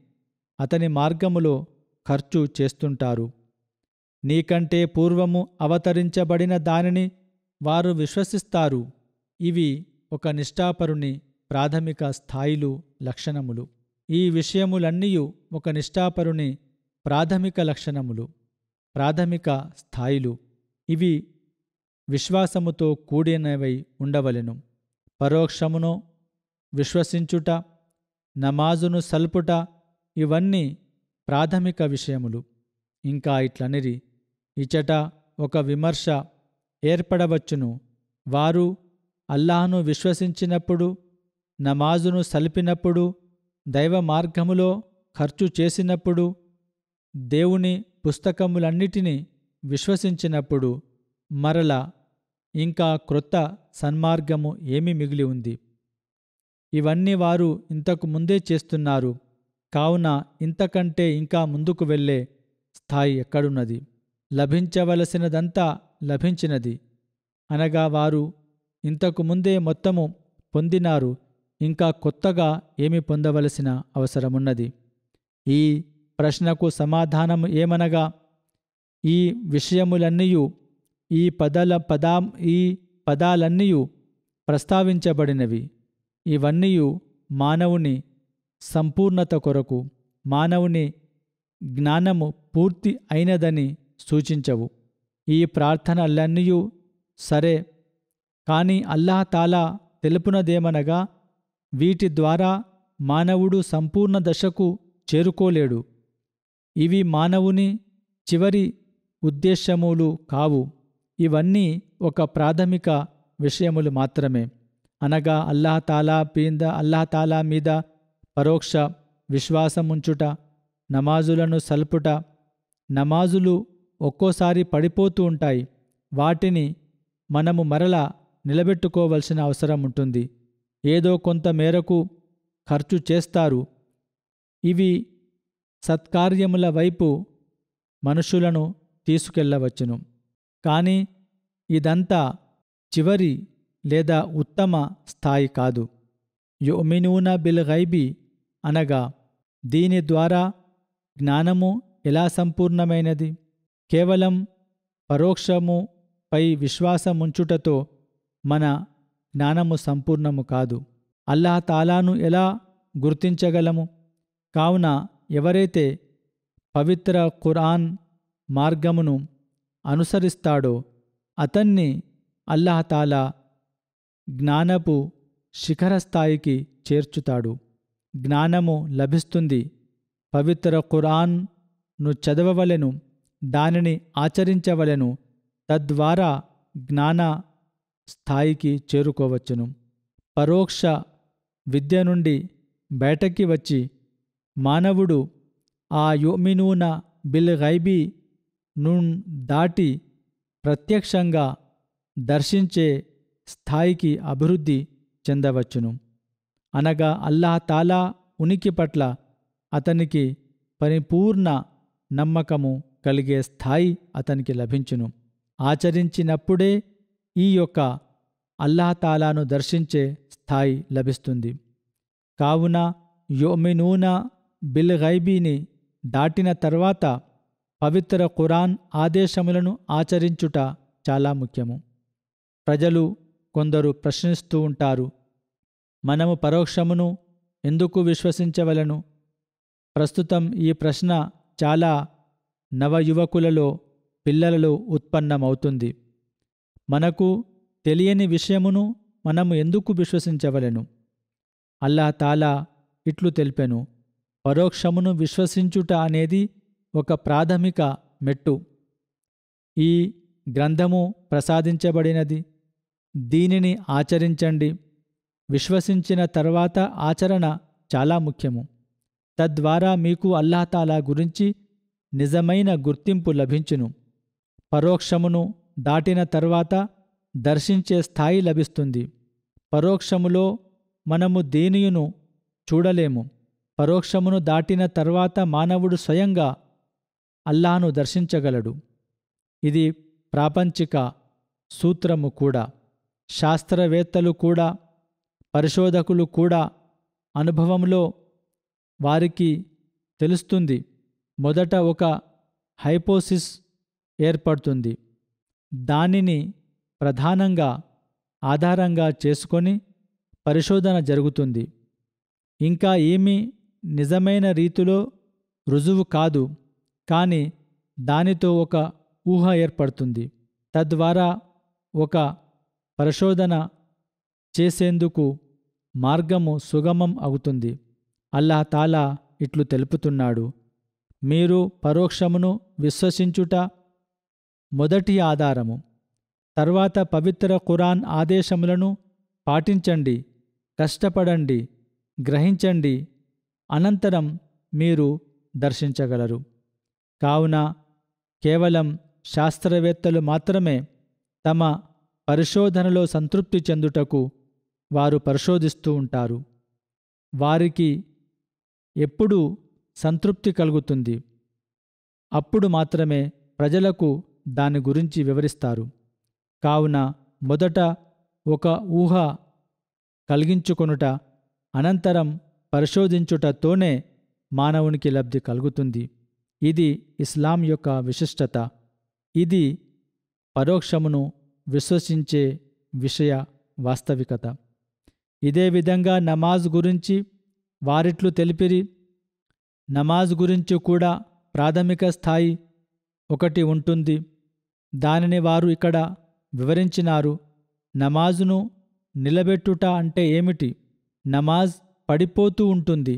అతని మార్గములో ఖర్చు చేస్తుంటారు. నీకంటే పూర్వము అవతరించబడిన దానిని వారు విశ్వసిస్తారు. ఇవి ఒక నిష్ఠాపరుని ప్రాథమిక స్థాయిలు, లక్షణములు. ఈ విషయములన్నీయు ఒక నిష్ఠాపరుని ప్రాథమిక లక్షణములు, ప్రాథమిక స్థాయిలు. ఇవి విశ్వాసముతో కూడినవై ఉండవలెను. పరోక్షమును విశ్వసించుట, నమాజును సల్పుట ఇవన్నీ ప్రాథమిక విషయములు. ఇంకా ఇట్లనిరి, ఇచట ఒక విమర్శ ఏర్పడవచ్చును. వారు అల్లాహ్ను విశ్వసించినప్పుడు, నమాజును సలిపినప్పుడు, దైవ మార్గములో ఖర్చు చేసినప్పుడు, దేవుని పుస్తకములన్నిటినీ విశ్వసించినప్పుడు మరల ఇంకా క్రొత్త సన్మార్గము ఏమి మిగిలి ఉంది? ఇవన్నీ వారు ఇంతకు ముందే చేస్తున్నారు. కావున ఇంతకంటే ఇంకా ముందుకు వెళ్ళే స్థాయి ఎక్కడున్నది? లభించవలసినదంతా లభించినది. అనగా వారు ఇంతకు ముందే మొత్తము పొందినారు. ఇంకా కొత్తగా ఏమి పొందవలసిన అవసరమున్నది? ఈ ప్రశ్నకు సమాధానము ఏమనగా, ఈ విషయములన్నీయు, ఈ పదాలన్నీయు ప్రస్తావించబడినవి. ఇవన్నీయు మానవుని సంపూర్ణత కొరకు, మానవుని జ్ఞానము పూర్తి అయినదని సూచించవు. ఈ ప్రార్థనలన్నీయు సరే, కాని అల్లాహతాలా తెలుపునదేమనగా, వీటి ద్వారా మానవుడు సంపూర్ణ దశకు చేరుకోలేడు. ఇవి మానవుని చివరి ఉద్దేశములు కావు. ఇవన్నీ ఒక ప్రాథమిక విషయములు మాత్రమే. అనగా అల్లాహతాలా మీద పరోక్ష విశ్వాసముంచుట, నమాజులను సల్పుట. నమాజులు ఒక్కోసారి పడిపోతూ ఉంటాయి. వాటిని మనము మరలా నిలబెట్టుకోవలసిన అవసరం ఉంటుంది. ఏదో కొంత మేరకు ఖర్చు చేస్తారు. ఇవి సత్కార్యముల వైపు మనుషులను తీసుకెళ్లవచ్చును. కానీ ఇదంతా చివరి లేదా ఉత్తమ స్థాయి కాదు. యుమినూన బిల్ గైబి అనగా దీని ద్వారా జ్ఞానము ఎలా సంపూర్ణమైనది? కేవలం పరోక్షముపై విశ్వాసముంచుటతో మన జ్ఞానము సంపూర్ణము కాదు. అల్లాహతాలాను ఎలా గుర్తించగలము? కావున ఎవరైతే పవిత్ర ఖురాన్ మార్గమును అనుసరిస్తాడో అతన్ని అల్లాహతాలా జ్ఞానపు శిఖరస్థాయికి చేర్చుతాడు. జ్ఞానము లభిస్తుంది. పవిత్ర ఖురాన్ను చదవవలెను, దానిని ఆచరించవలెను. తద్వారా జ్ఞాన స్థాయికి చేరుకోవచ్చును. పరోక్ష విద్య నుండి బయటకి వచ్చి మానవుడు ఆ యుమినూన బిల్ గైబి ను దాటి ప్రత్యక్షంగా దర్శించే స్థాయికి అభివృద్ధి చెందవచ్చును. అనగా అల్లాహ్ తాలా ఉనికి పట్ల అతనికి పరిపూర్ణ నమ్మకము కలిగే స్థాయి అతనికి లభించును. ఆచరించినప్పుడే ఈ యొక్క అల్లాహ్ తాలాను దర్శించే స్థాయి లభిస్తుంది. కావున యుమినూన బిల్ గైబీని దాటిన తర్వాత పవిత్ర ఖురాన్ ఆదేశములను ఆచరించుట చాలా ముఖ్యము. ప్రజలు కొందరు ప్రశ్నిస్తూ ఉంటారు, మనము పరోక్షమును ఎందుకు విశ్వసించవలను? ప్రస్తుతం ఈ ప్రశ్న చాలా నవయువకులలో, పిల్లలలో ఉత్పన్నమవుతుంది. మనకు తెలియని విషయమును మనము ఎందుకు విశ్వసించవలెను? అల్లాహ్ తాలా ఇట్లు తెలిపెను, పరోక్షమును విశ్వసించుట అనేది ఒక ప్రాథమిక మెట్టు. ఈ గ్రంథము ప్రసాదించబడినది, దీనిని ఆచరించండి. విశ్వసించిన తర్వాత ఆచరణ చాలా ముఖ్యము. తద్వారా మీకు అల్లాహ్ తాలా గురించి నిజమైన గుర్తింపు లభించును. పరోక్షమును దాటిన తర్వాత దర్శించే స్థాయి లభిస్తుంది. పరోక్షములో మనము దేనియును చూడలేము. పరోక్షమును దాటిన తర్వాత మానవుడు స్వయంగా అల్లాహ్ను దర్శించగలడు. ఇది ప్రాపంచిక సూత్రము కూడా. శాస్త్రవేత్తలు కూడా, పరిశోధకులు కూడా అనుభవంలో వారికి తెలుస్తుంది. మొదట ఒక హైపోసిస్ ఏర్పడుతుంది. దానిని ప్రధానంగా ఆధారంగా చేసుకొని పరిశోధన జరుగుతుంది. ఇంకా ఏమీ నిజమైన రీతిలో రుజువు కాదు, కానీ దానితో ఒక ఊహ ఏర్పడుతుంది. తద్వారా ఒక పరిశోధన చేసేందుకు మార్గము సుగమం అవుతుంది. అల్లాహ్ తాలా ఇట్లు తెలుపుతున్నాడు, మీరు పరోక్షమును విశ్వసించుట మొదటి ఆధారము. తర్వాత పవిత్ర ఖురాన్ ఆదేశములను పాటించండి, కష్టపడండి, గ్రహించండి, అనంతరం మీరు దర్శించగలరు. కావున కేవలం శాస్త్రవేత్తలు మాత్రమే తమ పరిశోధనలో సంతృప్తి చెందుటకు వారు పరిశోధిస్తూ ఉంటారు. వారికి ఎప్పుడు సంతృప్తి కలుగుతుంది, అప్పుడు మాత్రమే ప్రజలకు దాని గురించి వివరిస్తారు. కావున మొదట ఒక ఊహ కలిగించుకొనుట, అనంతరం పరిశోధించుటతోనే మానవునికి లబ్ధి కలుగుతుంది. ఇది ఇస్లాం యొక్క విశిష్టత. ఇది పరోక్షమును విశ్వసించే విషయ వాస్తవికత. ఇదే విధంగా నమాజ్ గురించి వారిట్లు తెలిపిరి. నమాజ్ గురించి కూడా ప్రాథమిక స్థాయి ఒకటి ఉంటుంది. దానిని వారు ఇక్కడ వివరించినారు. నమాజును నిలబెట్టుట అంటే ఏమిటి? నమాజ్ పడిపోతూ ఉంటుంది.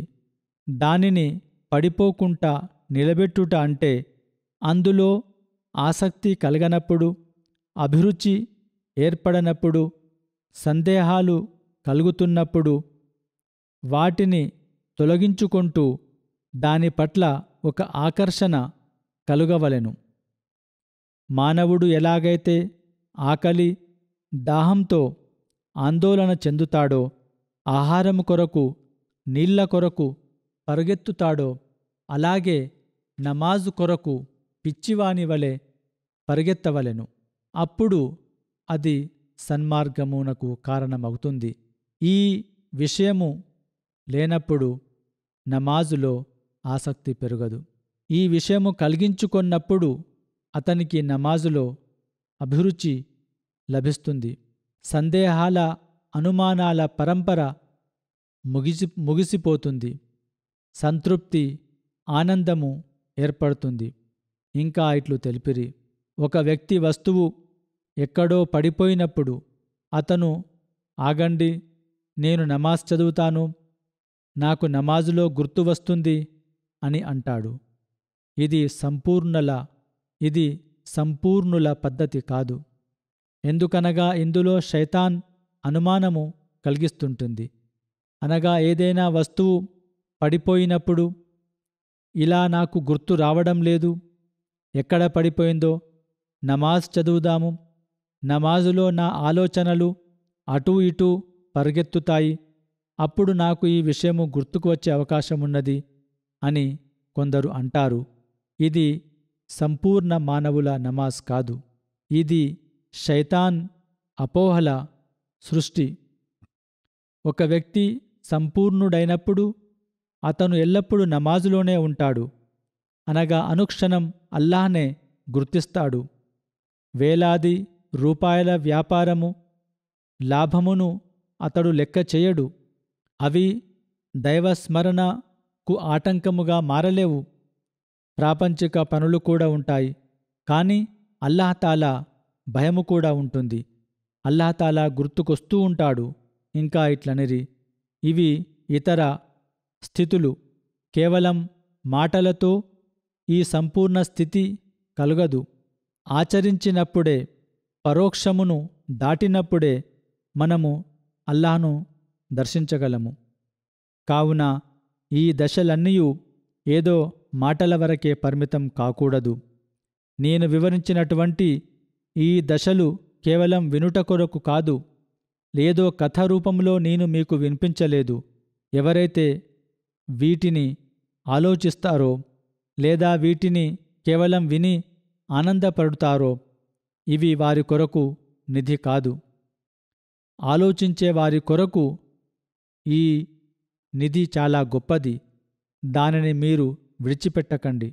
దానిని పడిపోకుండా నిలబెట్టుట అంటే అందులో ఆసక్తి కలగనప్పుడు, అభిరుచి ఏర్పడనప్పుడు, సందేహాలు కలుగుతున్నప్పుడు వాటిని తొలగించుకుంటూ దాని పట్ల ఒక ఆకర్షణ కలుగవలెను. మానవుడు ఎలాగైతే ఆకలి, దాహంతో ఆందోళన చెందుతాడో, ఆహారము కొరకు, నీళ్ల కొరకు పరుగెత్తుతాడో, అలాగే నమాజు కొరకు పిచ్చివాని వలె పరిగెత్తవలెను. అప్పుడు అది సన్మార్గమునకు కారణమవుతుంది. ఈ విషయము లేనప్పుడు నమాజులో ఆసక్తి పెరగదు. ఈ విషయము కలిగించుకొన్నప్పుడు అతనికి నమాజులో అభిరుచి లభిస్తుంది. సందేహాల, అనుమానాల పరంపర ముగిసిపోతుంది. సంతృప్తి, ఆనందము ఏర్పడుతుంది. ఇంకా ఇట్లు తెలిపిరి, ఒక వ్యక్తి వస్తువు ఎక్కడో పడిపోయినప్పుడు అతను ఆగండి, నేను నమాజ్ చదువుతాను, నాకు నమాజులో గుర్తు వస్తుంది అని అంటాడు. ఇది సంపూర్ణుల పద్ధతి కాదు. ఎందుకనగా ఇందులో శైతాన్ అనుమానము కలిగిస్తుంటుంది. అనగా ఏదైనా వస్తువు పడిపోయినప్పుడు ఇలా నాకు గుర్తు రావడం లేదు, ఎక్కడ పడిపోయిందో, నమాజ్ చదువుదాము, నమాజులో నా ఆలోచనలు అటూ ఇటూ పరిగెత్తుతాయి. అప్పుడు నాకు ఈ విషయము గుర్తుకు వచ్చే అవకాశమున్నది అని కొందరు అంటారు. ఇది సంపూర్ణ మానవుల నమాజ్ కాదు. ఇది శైతాన్ అపోహల సృష్టి. ఒక వ్యక్తి సంపూర్ణుడైనప్పుడు అతను ఎల్లప్పుడూ నమాజులోనే ఉంటాడు, అనగా అనుక్షణం అల్లాహ్నే గుర్తిస్తాడు. వేలాది రూపాయల వ్యాపారము లాభమును అతడు లెక్క చేయడు. అవి దైవస్మరణకు ఆటంకముగా మారలేవు. ప్రాపంచిక పనులు కూడా ఉంటాయి, కానీ అల్లాహతాలా భయము కూడా ఉంటుంది. అల్లాహతాలా గుర్తుకొస్తూ ఉంటాడు. ఇంకా ఇట్లనిరి, ఇవి ఇతర స్థితులు. కేవలం మాటలతో ఈ సంపూర్ణ స్థితి కలుగదు. ఆచరించినప్పుడే, పరోక్షమును దాటినప్పుడే మనము అల్లాహ్ను దర్శించగలము. కావున ఈ దశలన్నీయూ ఏదో మాటల వరకే పరిమితం కాకూడదు. నేను వివరించినటువంటి ఈ దశలు కేవలం వినుట కొరకు కాదు, లేదో కథ రూపంలో నేను మీకు వినిపించలేదు. ఎవరైతే వీటిని ఆలోచిస్తారో లేదా వీటిని కేవలం విని ఆనందపడుతారో ఇవి వారి కొరకు నిధి కాదు. ఆలోచించే వారి కొరకు ఈ నిధి చాలా గొప్పది. దానిని మీరు విడిచిపెట్టకండి.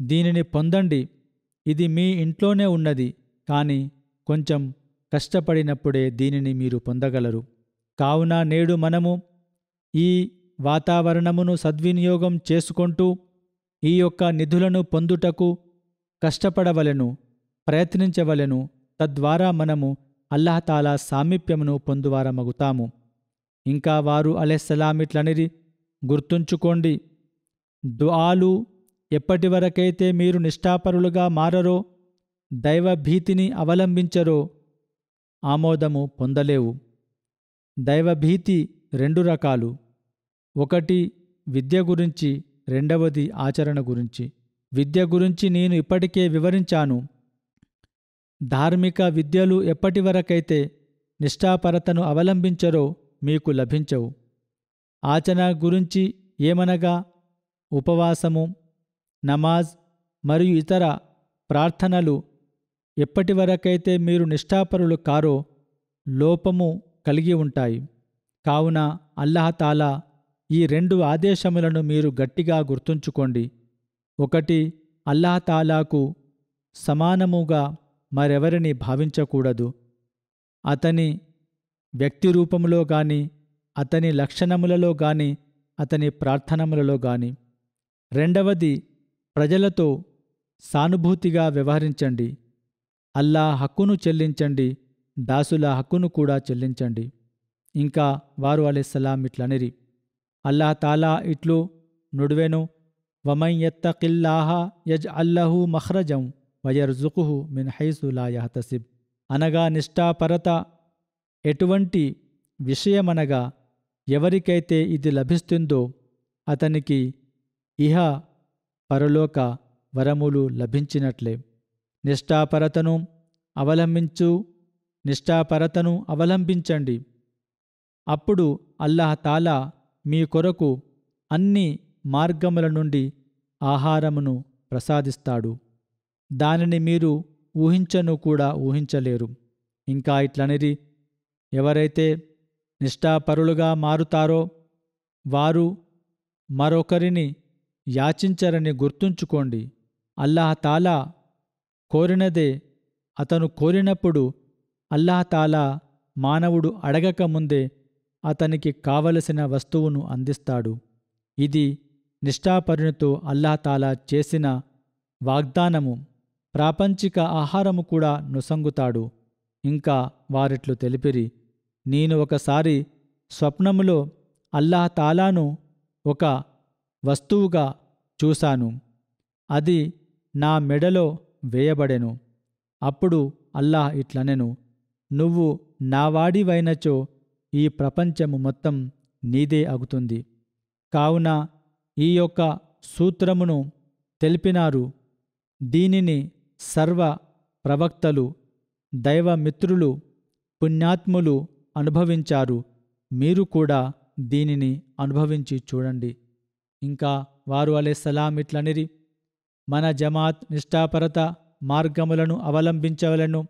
దీనిని పొందండి. ఇది మీ ఇంట్లోనే ఉన్నది, కానీ కొంచెం కష్టపడినప్పుడే దీనిని మీరు పొందగలరు. కావున నేడు మనము ఈ వాతావరణమును సద్వినియోగం చేసుకుంటూ ఈ యొక్క నిధులను పొందుటకు కష్టపడవలెను, ప్రయత్నించవలెను. తద్వారా మనము అల్లాహతాలా సామీప్యమును పొందువారమగుతాము. ఇంకా వారు అలైహిస్సలామిట్లనిరి, గుర్తుంచుకోండి, దుఆలు ఎప్పటివరకైతే మీరు నిష్ఠాపరులుగా మారరో, దైవభీతిని అవలంబించరో ఆమోదము పొందలేవు. దైవభీతి రెండు రకాలు. ఒకటి విద్య గురించి, రెండవది ఆచరణ గురించి. విద్య గురించి నేను ఇప్పటికే వివరించాను. ధార్మిక విద్యలు ఎప్పటివరకైతే నిష్ఠాపరతను అవలంబించరో మీకు లభించవు. ఆచరణ గురించి ఏమనగా ఉపవాసము, నమాజ్ మరియు ఇతర ప్రార్థనలు ఎప్పటివరకైతే మీరు నిష్ఠాపరులు కారో లోపము కలిగి ఉంటాయి. కావున అల్లాహతాలా ఈ రెండు ఆదేశములను మీరు గట్టిగా గుర్తుంచుకోండి. ఒకటి, అల్లాహతాలాకు సమానముగా మరెవరిని భావించకూడదు. అతని వ్యక్తి రూపములో గాని, అతని లక్షణములలో గాని, అతని ప్రార్థనములలో గాని. రెండవది, ప్రజలతో సానుభూతిగా వ్యవహరించండి. అల్లా హక్కును చెల్లించండి, దాసుల హక్కును కూడా చెల్లించండి. ఇంకా వారు అలైహిస్సలాం ఇట్లనిరి, అల్లాహతాలా ఇట్లు నుడివెను, వమన్ యత్తఖిల్లాహ యజ్అల్ లహు మఖ్రజం వయర్జుకుహు మిన్ హైసు లా యహ్తసిబ్. అనగా నిష్ఠాపరత ఎటువంటి విషయమనగా ఎవరికైతే ఇది లభిస్తుందో అతనికి ఇహ పరలోక వరములు లభించినట్లే. నిష్ఠాపరతను అవలంబించండి. అప్పుడు అల్లాహతాలా మీ కొరకు అన్ని మార్గముల నుండి ఆహారమును ప్రసాదిస్తాడు. దానిని మీరు ఊహించను కూడా ఊహించలేరు. ఇంకా ఇట్లనిరి, ఎవరైతే నిష్ఠాపరులుగా మారుతారో వారు మరొకరిని యాచించరని గుర్తుంచుకోండి. అల్లాహతాలా కోరినదే అతను కోరినప్పుడు అల్లాహతాలా మానవుడు అడగక ముందే అతనికి కావలసిన వస్తువును అందిస్తాడు. ఇది నిష్ఠాపరునితో అల్లాహతాలా చేసిన వాగ్దానము. ప్రాపంచిక ఆహారము కూడా నొసంగుతాడు. ఇంకా వారిట్లు తెలిపిరి, నేను ఒకసారి స్వప్నములో అల్లాహతాలాను ఒక వస్తువుగా చూశాను. అది నా మెడలో వేయబడెను. అప్పుడు అల్లాహ్ ఇట్లనెను, నువ్వు నావాడివైనచో ఈ ప్రపంచము మొత్తం నీదే అగుతుంది. కావున ఈ యొక్క సూత్రమును తెలిపినారు. దీనిని సర్వ ప్రవక్తలు దైవమిత్రులు పుణ్యాత్ములు అనుభవించారు. మీరు కూడా దీనిని అనుభవించి చూడండి. ఇంకా వారు అలైహిస్సలాం ఇట్లనిరి, మన జమాత్ నిష్ఠాపరత మార్గములను అవలంబించవలెను.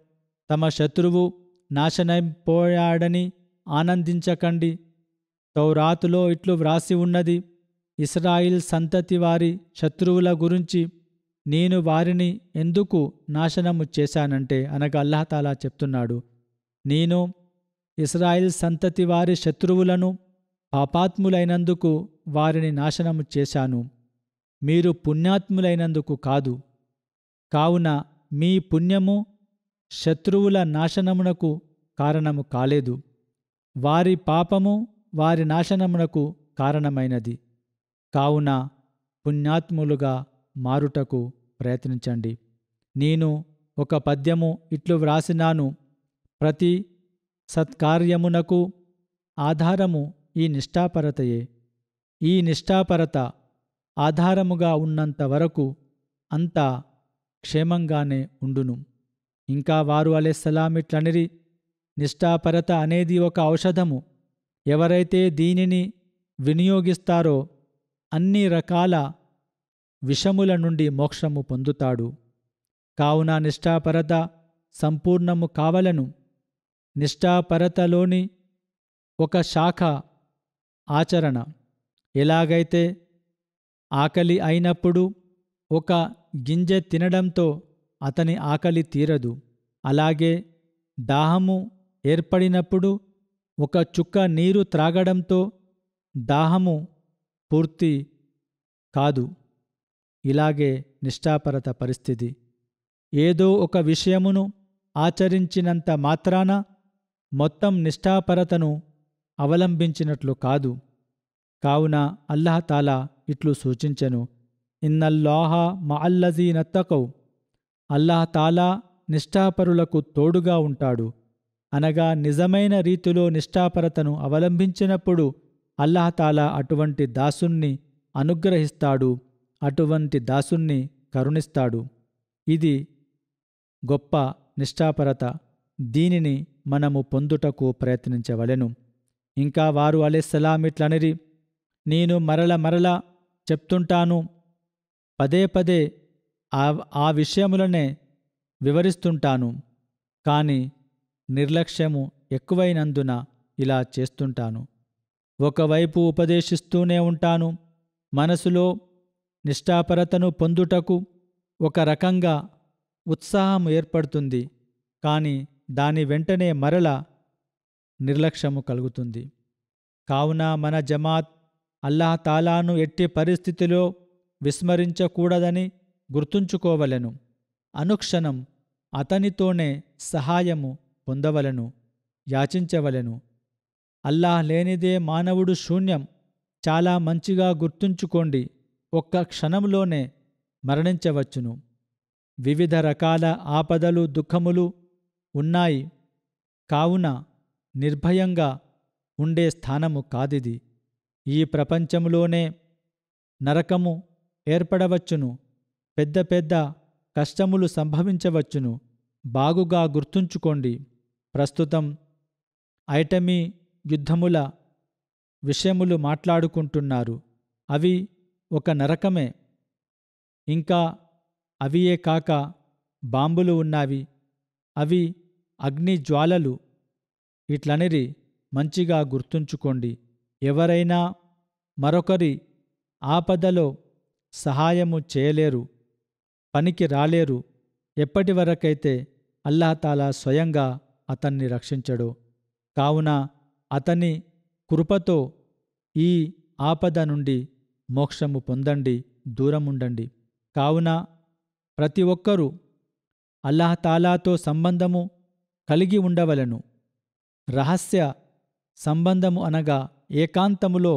తమ శత్రువు నాశనైపోయాడని ఆనందించకండి. తౌరాతులో ఇట్లు వ్రాసి ఉన్నది, ఇస్రాయిల్ సంతతి వారి శత్రువుల గురించి నేను వారిని ఎందుకు నాశనము చేశానంటే, అనగా అల్లాహ్ చెప్తున్నాడు, నేను ఇస్రాయిల్ సంతతి వారి శత్రువులను పాపాత్ములైనందుకు వారిని నాశనము చేశాను, మీరు పుణ్యాత్ములైనందుకు కాదు. కావున మీ పుణ్యము శత్రువుల నాశనమునకు కారణము కాలేదు, వారి పాపము వారి నాశనమునకు కారణమైనది. కావున పుణ్యాత్ములుగా మారుటకు ప్రయత్నించండి. నేను ఒక పద్యము ఇట్లు వ్రాసినాను, ప్రతి సత్కార్యమునకు ఆధారము ఈ నిష్ఠాపరతయే. ఈ నిష్ఠాపరత ఆధారముగా ఉన్నంత వరకు అంతా క్షేమంగానే ఉండును. ఇంకా వారు అలైహిస్సలాం ఇట్లనిరి, నిష్ఠాపరత అనేది ఒక ఔషధము. ఎవరైతే దీనిని వినియోగిస్తారో అన్ని రకాల విషముల నుండి మోక్షము పొందుతాడు. కావున నిష్ఠాపరత సంపూర్ణము కావలను. నిష్ఠాపరతలోని ఒక శాఖ ఆచరణ. ఎలాగైతే ఆకలి అయినప్పుడు ఒక గింజ తినడంతో అతని ఆకలి తీరదు, అలాగే దాహము ఏర్పడినప్పుడు ఒక చుక్క నీరు త్రాగడంతో దాహము పూర్తి కాదు. ఇలాగే నిష్ఠాపరత పరిస్థితి. ఏదో ఒక విషయమును ఆచరించినంత మాత్రాన మొత్తం నిష్ఠాపరతను అవలంబించినట్లు కాదు. కావున అల్లాహ్ తాలా ఇట్లు సూచించెను, ఇన్నల్లాహ మఅల్లజీన తఖౌ, అల్లాహ్ తాలా నిష్ఠాపరులకు తోడుగా ఉంటాడు. అనగా నిజమైన రీతిలో నిష్ఠాపరతను అవలంబించినప్పుడు అల్లాహ్ తాలా అటువంటి దాసుణ్ణి అనుగ్రహిస్తాడు, అటువంటి దాసుణ్ణి కరుణిస్తాడు. ఇది గొప్ప నిష్ఠాపరత. దీనిని మనము పొందుటకు ప్రయత్నించవలెను. ఇంకా వారు అలైహిస్సలాం ఇట్లనిరి, నేను మరల చెప్తుంటాను, పదే పదే ఆ విషయములనే వివరిస్తుంటాను, కాని నిర్లక్ష్యము ఎక్కువైనందున ఇలా చేస్తుంటాను. ఒకవైపు ఉపదేశిస్తూనే ఉంటాను, మనసులో నిష్ఠాపరతను పొందుటకు ఒక రకంగా ఉత్సాహం ఏర్పడుతుంది, కాని దాని వెంటనే మరల నిర్లక్ష్యము కలుగుతుంది. కావున మన జమాత్ అల్లాహ్ తాలాను ఎట్టి పరిస్థితిలో విస్మరించకూడదని గుర్తుంచుకోవలెను. అనుక్షణం అతనితోనే సహాయము పొందవలెను, యాచించవలెను. అల్లాహ్ లేనిదే మానవుడు శూన్యం. చాలా మంచిగా గుర్తుంచుకోండి, ఒక్క క్షణంలోనే మరణించవచ్చును. వివిధ రకాల ఆపదలు దుఃఖములు ఉన్నాయి. కావున నిర్భయంగా ఉండే స్థానము కాదిది. ఈ ప్రపంచంలోనే నరకము ఏర్పడవచ్చును, పెద్ద పెద్ద కష్టములు సంభవించవచ్చును. బాగుగా గుర్తుంచుకోండి. ప్రస్తుతం ఐటమీ యుద్ధముల విషయములు మాట్లాడుకుంటున్నారు. అవి ఒక నరకమే. ఇంకా అవియే కాక బాంబులు ఉన్నవి, అవి అగ్ని జ్వాలలు. ఇట్లనిరి మంచిగా గుర్తుంచుకోండి. ఎవరైనా మరొకరి ఆపదలో సహాయము చేయలేరు, పనికి రాలేరు, ఎప్పటివరకైతే అల్లాహ్ తాలా స్వయంగా అతన్ని రక్షించడో. కావున అతని కృపతో ఈ ఆపద నుండి మోక్షము పొందండి, దూరముండండి. కావున ప్రతి ఒక్కరూ అల్లాహ్ తాలాతో సంబంధము కలిగి ఉండవలెను. రహస్య సంబంధము అనగా ఏకాంతములో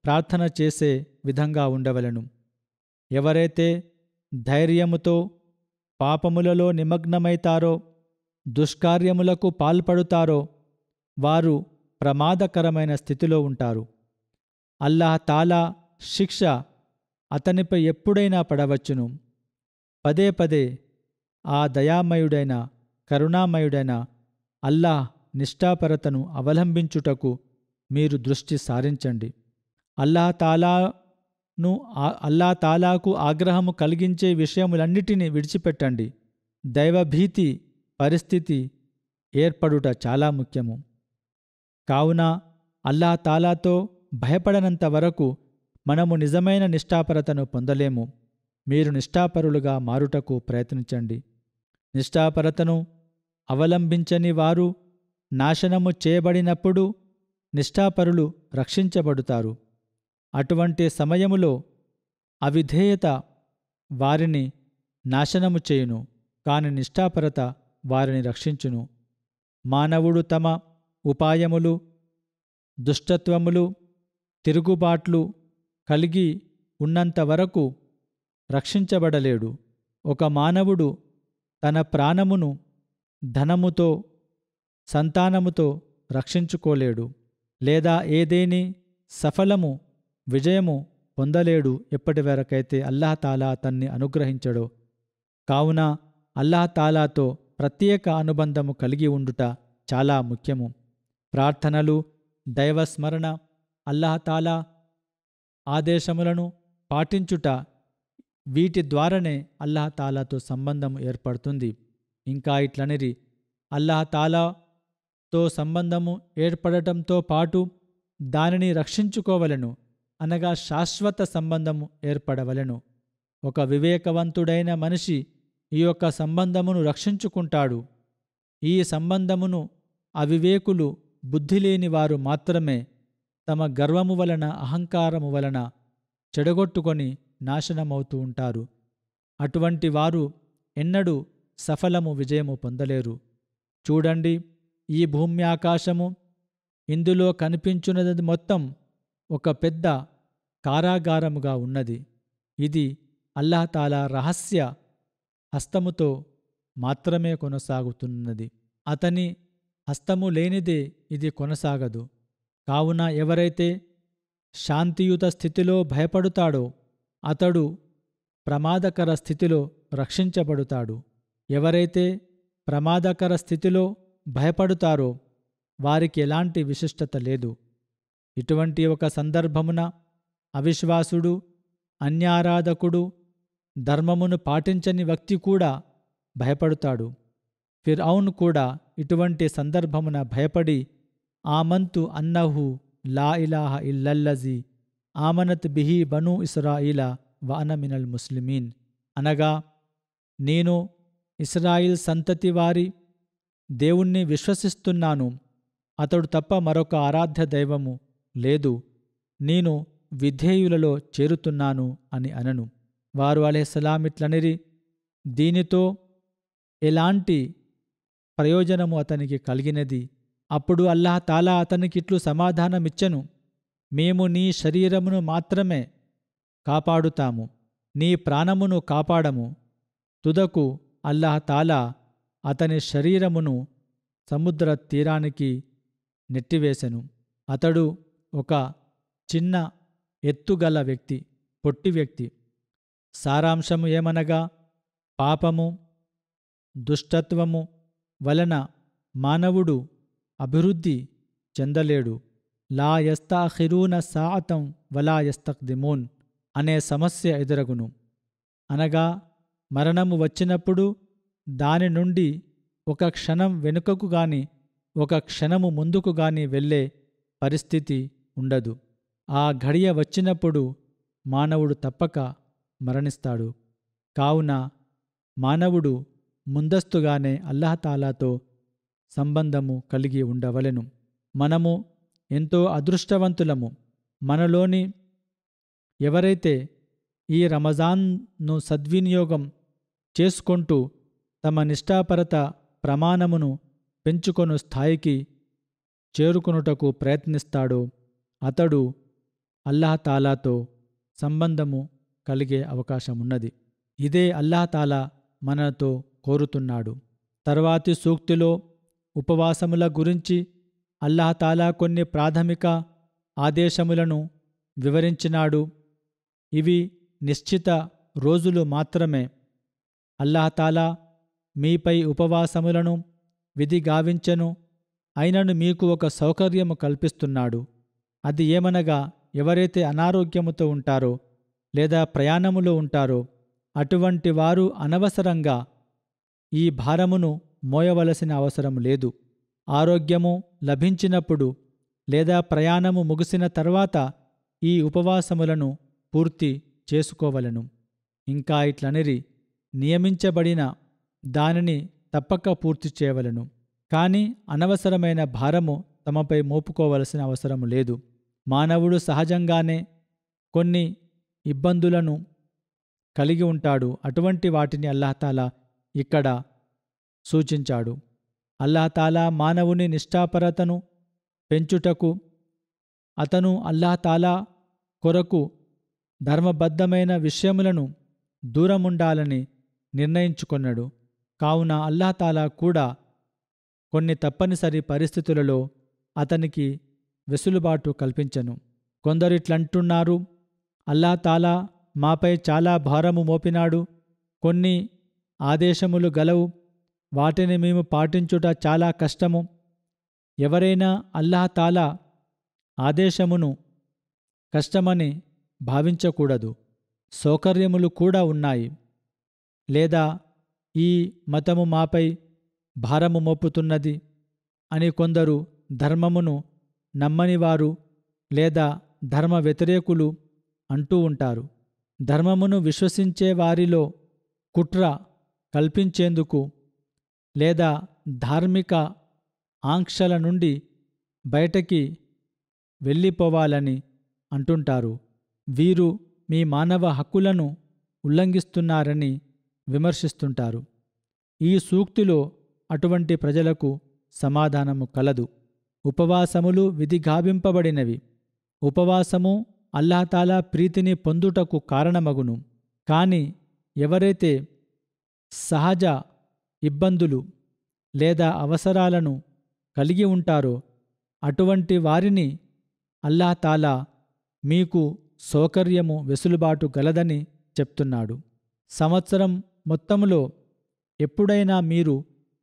ప్రార్థన చేసే విధంగా ఉండవలెను. ఎవరైతే ధైర్యముతో పాపములలో నిమగ్నమైతారో, దుష్కార్యములకు పాల్పడుతారో వారు ప్రమాదకరమైన స్థితిలో ఉంటారు. అల్లాహ్ తాలా శిక్ష అతనిపై ఎప్పుడైనా పడవచ్చును. పదే పదే ఆ దయామయుడైన కరుణామయుడైన అల్లాహ్ నిష్ఠాపరతను అవలంబించుటకు మీరు దృష్టి సారించండి. అల్లాహ్ తాలాకు ఆగ్రహము కలిగించే విషయములన్నిటినీ విడిచిపెట్టండి. దైవభీతి పరిస్థితి ఏర్పడుట చాలా ముఖ్యము. కావున అల్లాహ్ తాలాతో భయపడనంత వరకు మనము నిజమైన నిష్ఠాపరతను పొందలేము. మీరు నిష్ఠాపరులుగా మారుటకు ప్రయత్నించండి. నిష్ఠాపరతను అవలంబించని వారు నాశనము చేయబడినప్పుడు నిష్ఠాపరులు రక్షించబడుతారు. అటువంటి సమయములో అవిధేయత వారిని నాశనము చేయును, కాని నిష్ఠాపరత వారిని రక్షించును. మానవుడు తమ ఉపాయములు, దుష్టత్వములు, తిరుగుబాట్లు కలిగి ఉన్నంతవరకు రక్షించబడలేడు. ఒక మానవుడు తన ప్రాణమును ధనముతో, సంతానముతో రక్షించుకోలేడు, లేదా ఏదేని సఫలము, విజయము పొందలేడు ఎప్పటివరకైతే అల్లాహ్ తాలా అతన్ని అనుగ్రహించడో. కావున అల్లాహ్ తాలాతో ప్రత్యేక అనుబంధము కలిగి ఉండుట చాలా ముఖ్యము. ప్రార్థనలు, దైవస్మరణ, అల్లాహ్ తాలా ఆదేశములను పాటించుట, వీటి ద్వారానే అల్లాహ్ తాలాతో సంబంధం ఏర్పడుతుంది. ఇంకా ఇట్లనిరి, అల్లాహ్ తాలాతో సంబంధము ఏర్పడటంతో పాటు దానిని రక్షించుకోవలెను, అనగా శాశ్వత సంబంధము ఏర్పడవలెను. ఒక వివేకవంతుడైన మనిషి ఈ యొక్క సంబంధమును రక్షించుకుంటాడు. ఈ సంబంధమును అవివేకులు, బుద్ధిలేని వారు మాత్రమే తమ గర్వము వలన, అహంకారము వలన చెడగొట్టుకొని నాశనమవుతూ ఉంటారు. అటువంటి వారు ఎన్నడూ సఫలము, విజయము పొందలేరు. చూడండి, ఈ భూమి ఆకాశము, ఇందులో కనిపించున్నది మొత్తం ఒక పెద్ద కారాగారముగా ఉన్నది. ఇది అల్లాహ్ తాలా రహస్య హస్తముతో మాత్రమే కొనసాగుతున్నది. అతని హస్తము లేనిదే ఇది కొనసాగదు. కావున ఎవరైతే శాంతియుత స్థితిలో భయపడుతాడో అతడు ప్రమాదకర స్థితిలో రక్షించబడుతాడు. ఎవరైతే ప్రమాదకర స్థితిలో భయపడుతారో వారికి ఎలాంటి విశిష్టత లేదు. ఇటువంటి ఒక సందర్భమున అవిశ్వాసుడు, అన్యారాధకుడు, ధర్మమును పాటించని వ్యక్తి కూడా భయపడుతాడు. ఫిర్ఔన్ కూడా ఇటువంటి సందర్భమున భయపడి ఆమంతు అన్నహు లా ఇలాహ ఇల్లల్లజీ ఆమనత్ బిహి బనూ ఇస్రాయిల వ అన మినల్ ముస్లిమీన్, అనగా నేను ఇస్రాయిల్ సంతతి వారి దేవుణ్ణి విశ్వసిస్తున్నాను, అతడు తప్ప మరొక ఆరాధ్య దైవము లేదు, నేను విధేయులలో చేరుతున్నాను అని అనను. వారు అలైహిస్సలామిట్లనిరి, దీనితో ఎలాంటి ప్రయోజనము అతనికి కలిగినది? అప్పుడు అల్లాహ్ తాలా అతనికిట్లు సమాధానమిచ్చెను, మేము నీ శరీరమును మాత్రమే కాపాడుతాము, నీ ప్రాణమును కాపాడము. తుదకు అల్లాహ్ తాలా అతని శరీరమును సముద్ర తీరానికి నెట్టివేశెను. అతడు ఒక చిన్న ఎత్తుగల వ్యక్తి, పొట్టి వ్యక్తి. సారాంశము ఏమనగా, పాపము, దుష్టత్వము వలన మానవుడు అభివృద్ధి చెందలేడు. లా యస్తాఖిరూన సాఅతం వలా యస్తఖ్దిమూన్ అనే సమస్య ఎదురగును. అనగా మరణము వచ్చినప్పుడు దాని నుండి ఒక క్షణం వెనుకకు గాని, ఒక క్షణము ముందుకు గాని వెళ్ళే పరిస్థితి ఉండదు. ఆ ఘడియ వచ్చినప్పుడు మానవుడు తప్పక మరణిస్తాడు. కావున మానవుడు ముందస్తుగానే అల్లాహ్ తాలాతో సంబంధము కలిగి ఉండవలెను. మనము ఎంతో అదృష్టవంతులము. మనలోని ఎవరైతే ఈ రమజాన్ను సద్వినియోగం చేసుకుంటూ తమ నిష్ఠాపరత ప్రమాణమును పెంచుకొను స్థాయికి చేరుకొనుటకు ప్రయత్నిస్తాడో అతడు అల్లాహ్ తాలాతో సంబంధము కలిగే అవకాశమున్నది. ఇదే అల్లాహ్ తాలా మనతో కోరుతున్నాడు. తర్వాతి సూక్తిలో ఉపవాసముల గురించి అల్లాహ్ తాలా కొన్ని ప్రాథమిక ఆదేశములను వివరించినాడు. ఇవి నిశ్చిత రోజులు మాత్రమే. అల్లాహ్ తాలా మీపై ఉపవాసములను విధి గావించెను. అయినను మీకు ఒక సౌకర్యము కల్పిస్తున్నాడు. అది ఏమనగా, ఎవరైతే అనారోగ్యముతో ఉంటారో లేదా ప్రయాణములో ఉంటారో అటువంటి వారు అనవసరంగా ఈ భారమును మోయవలసిన అవసరం లేదు. ఆరోగ్యము లభించినప్పుడు లేదా ప్రయాణము ముగిసిన తర్వాత ఈ ఉపవాసములను పూర్తి చేసుకోవలను. ఇంకా ఇట్లనిరి, నియమించబడిన దానిని తప్పక పూర్తి చేయవలను. కాని అనవసరమైన భారము తమపై మోపుకోవలసిన అవసరం లేదు. మానవుడు సహజంగానే కొన్ని ఇబ్బందులను కలిగి ఉంటాడు. అటువంటి వాటిని అల్లాహ్తాలా ఇక్కడ సూచించాడు. అల్లాహ్తాలా మానవుని నిష్ఠాపరతను పెంచుటకు అతను అల్లాహ్తాలా కొరకు ధర్మబద్ధమైన విషయములను దూరముండాలని నిర్ణయించుకొన్నాడు. కావున అల్లాహ్తాలా కూడా కొన్ని తప్పనిసరి పరిస్థితులలో అతనికి వెసులుబాటు కల్పించెను. కొందరిట్లంటున్నారు, అల్లాహ్తాలా మాపై చాలా భారము మోపినాడు. కొన్ని ఆదేశములు గలవు, వాటిని మేము పాటించుట చాలా కష్టము. ఎవరైనా అల్లాహ్తాలా ఆదేశమును కష్టమని భావించకూడదు. సౌకర్యములు కూడా ఉన్నాయి. లేదా ఈ మతము మాపై భారము మోపుతున్నది అని కొందరు ధర్మమును నమ్మనివారు లేదా ధర్మ వ్యతిరేకులు అంటూ ఉంటారు. ధర్మమును విశ్వసించే వారిలో కుట్ర కల్పించేందుకు లేదా ధార్మిక ఆంక్షల నుండి బయటకి వెళ్ళిపోవాలని అంటుంటారు. వీరు మీ మానవ హక్కులను ఉల్లంఘిస్తున్నారని విమర్శిస్తుంటారు. ఈ సూక్తిలో అటువంటి ప్రజలకు సమాధానము కలదు. ఉపవాసములు విధిగావింపబడినవి. ఉపవాసము అల్లాహ్తాలా ప్రీతిని పొందుటకు కారణమగును. కాని ఎవరైతే సహజ ఇబ్బందులు లేదా అవసరాలను కలిగి ఉంటారో అటువంటి వారిని అల్లాహ్తాలా మీకు సౌకర్యము వెసులుబాటు గలదని చెప్తున్నాడు. సంవత్సరం మొత్తములో ఎప్పుడైనా మీరు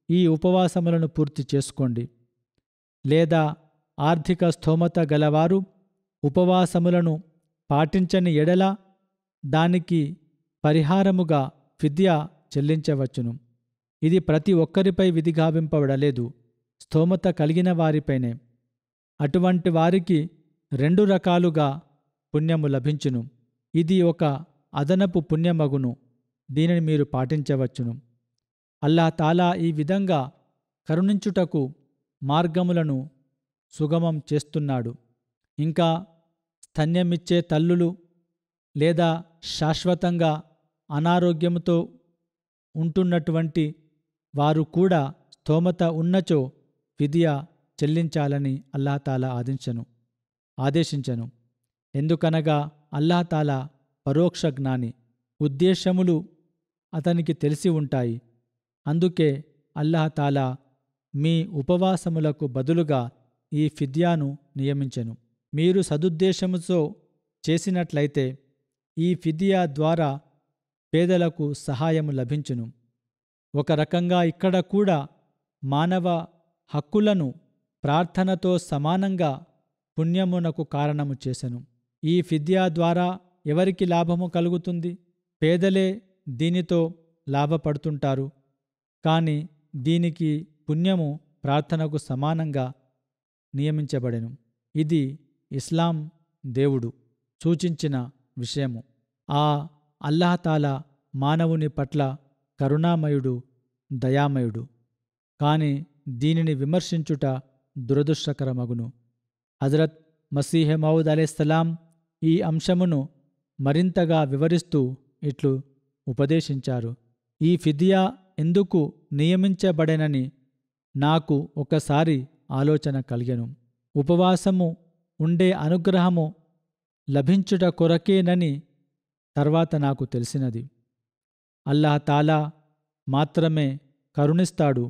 ఈ ఉపవాసములను పూర్తి చేసుకోండి. లేదా ఆర్థిక స్థోమత గలవారు ఉపవాసములను పాటించని ఎడల దానికి పరిహారముగా ఫిద్యా చెల్లించవచ్చును. ఇది ప్రతి ఒక్కరిపై విధిగావింపబడలేదు, స్థోమత కలిగిన వారిపైనే. అటువంటి వారికి 2 రకాలుగా పుణ్యము లభించును. ఇది ఒక అదనపు పుణ్యమగును. దీనిని మీరు పాటించవచ్చును. అల్లాహ్తాలా ఈ విధంగా కరుణించుటకు మార్గములను సుగమం చేస్తున్నాడు. ఇంకా స్తన్యమిచ్చే తల్లులు లేదా శాశ్వతంగా అనారోగ్యముతో ఉంటున్నటువంటి వారు కూడా స్తోమత ఉన్నచో ఫిద్యా చెల్లించాలని అల్లాహ్తాలా ఆదేశించెను. ఎందుకనగా అల్లాహ్తాలా పరోక్ష జ్ఞాని, ఉద్దేశములు అతనికి తెలిసి ఉంటాయి. అందుకే అల్లాహ్తాలా మీ ఉపవాసములకు బదులుగా ఈ ఫిద్యాను నియమించెను. మీరు సదుద్దేశముతో చేసినట్లయితే ఈ ఫిద్యా ద్వారా పేదలకు సహాయము లభించును. ఒక రకంగా ఇక్కడ కూడా మానవ హక్కులను ప్రార్థనతో సమానంగా పుణ్యమునకు కారణము చేసెను. ఈ ఫిద్యా ద్వారా ఎవరికి లాభము కలుగుతుంది? పేదలే దీనితో లాభపడుతుంటారు. కాని దీనికి పుణ్యము ప్రార్థనకు సమానంగా నియమించబడెను. ఇది ఇస్లాం దేవుడు సూచించిన విషయము. ఆ అల్లాహ్తాలా మానవుని పట్ల కరుణామయుడు, దయామయుడు. కాని దీనిని విమర్శించుట దురదృష్టకరమగును. హజరత్ మసీహ్ మౌద్ అలైహిస్సలాం ఈ అంశమును మరింతగా వివరిస్తూ ఇట్లు ఉపదేశించారు. ఈ ఫిద్యా ఎందుకు నియమించబడెనని నాకు ఒకసారి ఆలోచన కలిగెను. ఉపవాసము ఉండే అనుగ్రహము లభించుట కొరకేనని తర్వాత నాకు తెలిసినది. అల్లాహ్తాలా మాత్రమే కరుణిస్తాడు.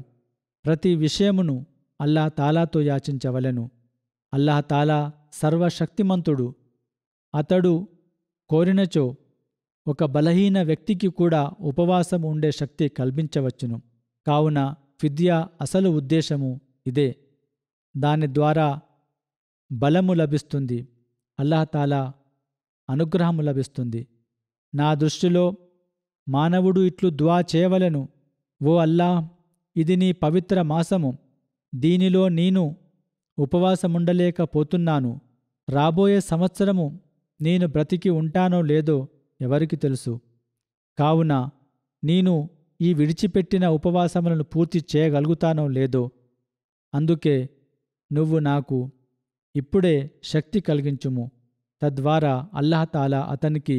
ప్రతి విషయమును అల్లాహ్తాలాతో యాచించవలెను. అల్లాహ్తాలా సర్వశక్తిమంతుడు. అతడు కోరినచో ఒక బలహీన వ్యక్తికి కూడా ఉపవాసం ఉండే శక్తి కల్పించవచ్చును. కావున ఫిద్యా అసలు ఉద్దేశము ఇదే. దాని ద్వారా బలము లభిస్తుంది, అల్లాహతాలా అనుగ్రహము లభిస్తుంది. నా దృష్టిలో మానవుడు ఇట్లు దుఆ చేయవలెను: ఓ అల్లాహ్, ఇది నీ పవిత్ర మాసము, దీనిలో నేను ఉపవాసముండలేకపోతున్నాను. రాబోయే సంవత్సరము నేను బ్రతికి ఉంటానో లేదో ఎవరికి తెలుసు. కావున నేను ఈ విడిచిపెట్టిన ఉపవాసములను పూర్తి చేయగలుగుతానో లేదో, అందుకే నువ్వు నాకు ఇప్పుడే శక్తి కలిగించుము. తద్వారా అల్లాహతాలా అతనికి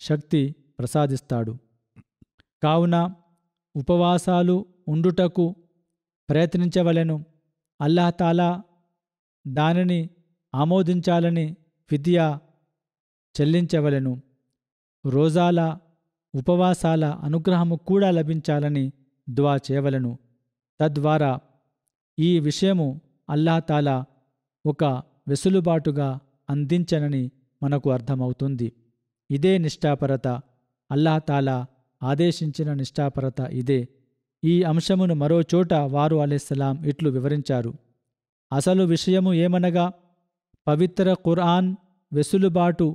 శక్తి ప్రసాదిస్తాడు. కావున ఉపవాసాలు ఉండుటకు ప్రయత్నించవలెను. అల్లాహతాలా దానిని ఆమోదించాలని ఫిద్యా చెల్లించవలెను. రోజాల ఉపవాసాల అనుగ్రహము కూడా లభించాలని దుఆ చేయవలెను. తద్వారా ఈ విషయము అల్లాహతాలా ఒక వెసులుబాటుగా అందించనని మనకు అర్థమవుతుంది. ఇదే నిష్ఠాపరత, అల్లాహతాలా ఆదేశించిన నిష్ఠాపరత ఇదే. ఈ అంశమును మరోచోట వారు అలైహిస్సలాం ఇట్లు వివరించారు: అసలు విషయము ఏమనగా, పవిత్ర ఖుర్ఆన్ వెసులుబాటు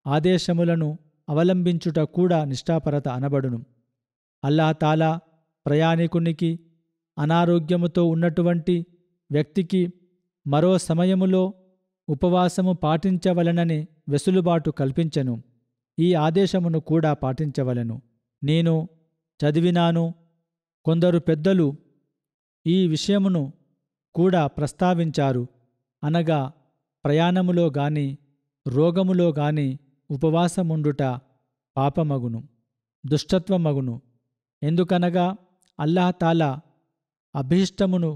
ఆదేశములను అవలంబించుట కూడా నిష్ఠాపరత అనబడును. అల్లాహతాలా ప్రయాణికునికి, అనారోగ్యముతో ఉన్నటువంటి వ్యక్తికి మరో సమయములో ఉపవాసము పాటించవలనని వెసులుబాటు కల్పించెను. ఈ ఆదేశమును కూడా పాటించవలెను. నేను చదివినాను, కొందరు పెద్దలు ఈ విషయమును కూడా ప్రస్తావించారు. అనగా ప్రయాణములో గాని రోగములో గాని ఉపవాసముండుట పాపమగును, దుష్టత్వమగును. ఎందుకనగా అల్లాహతాలా అభీష్టమును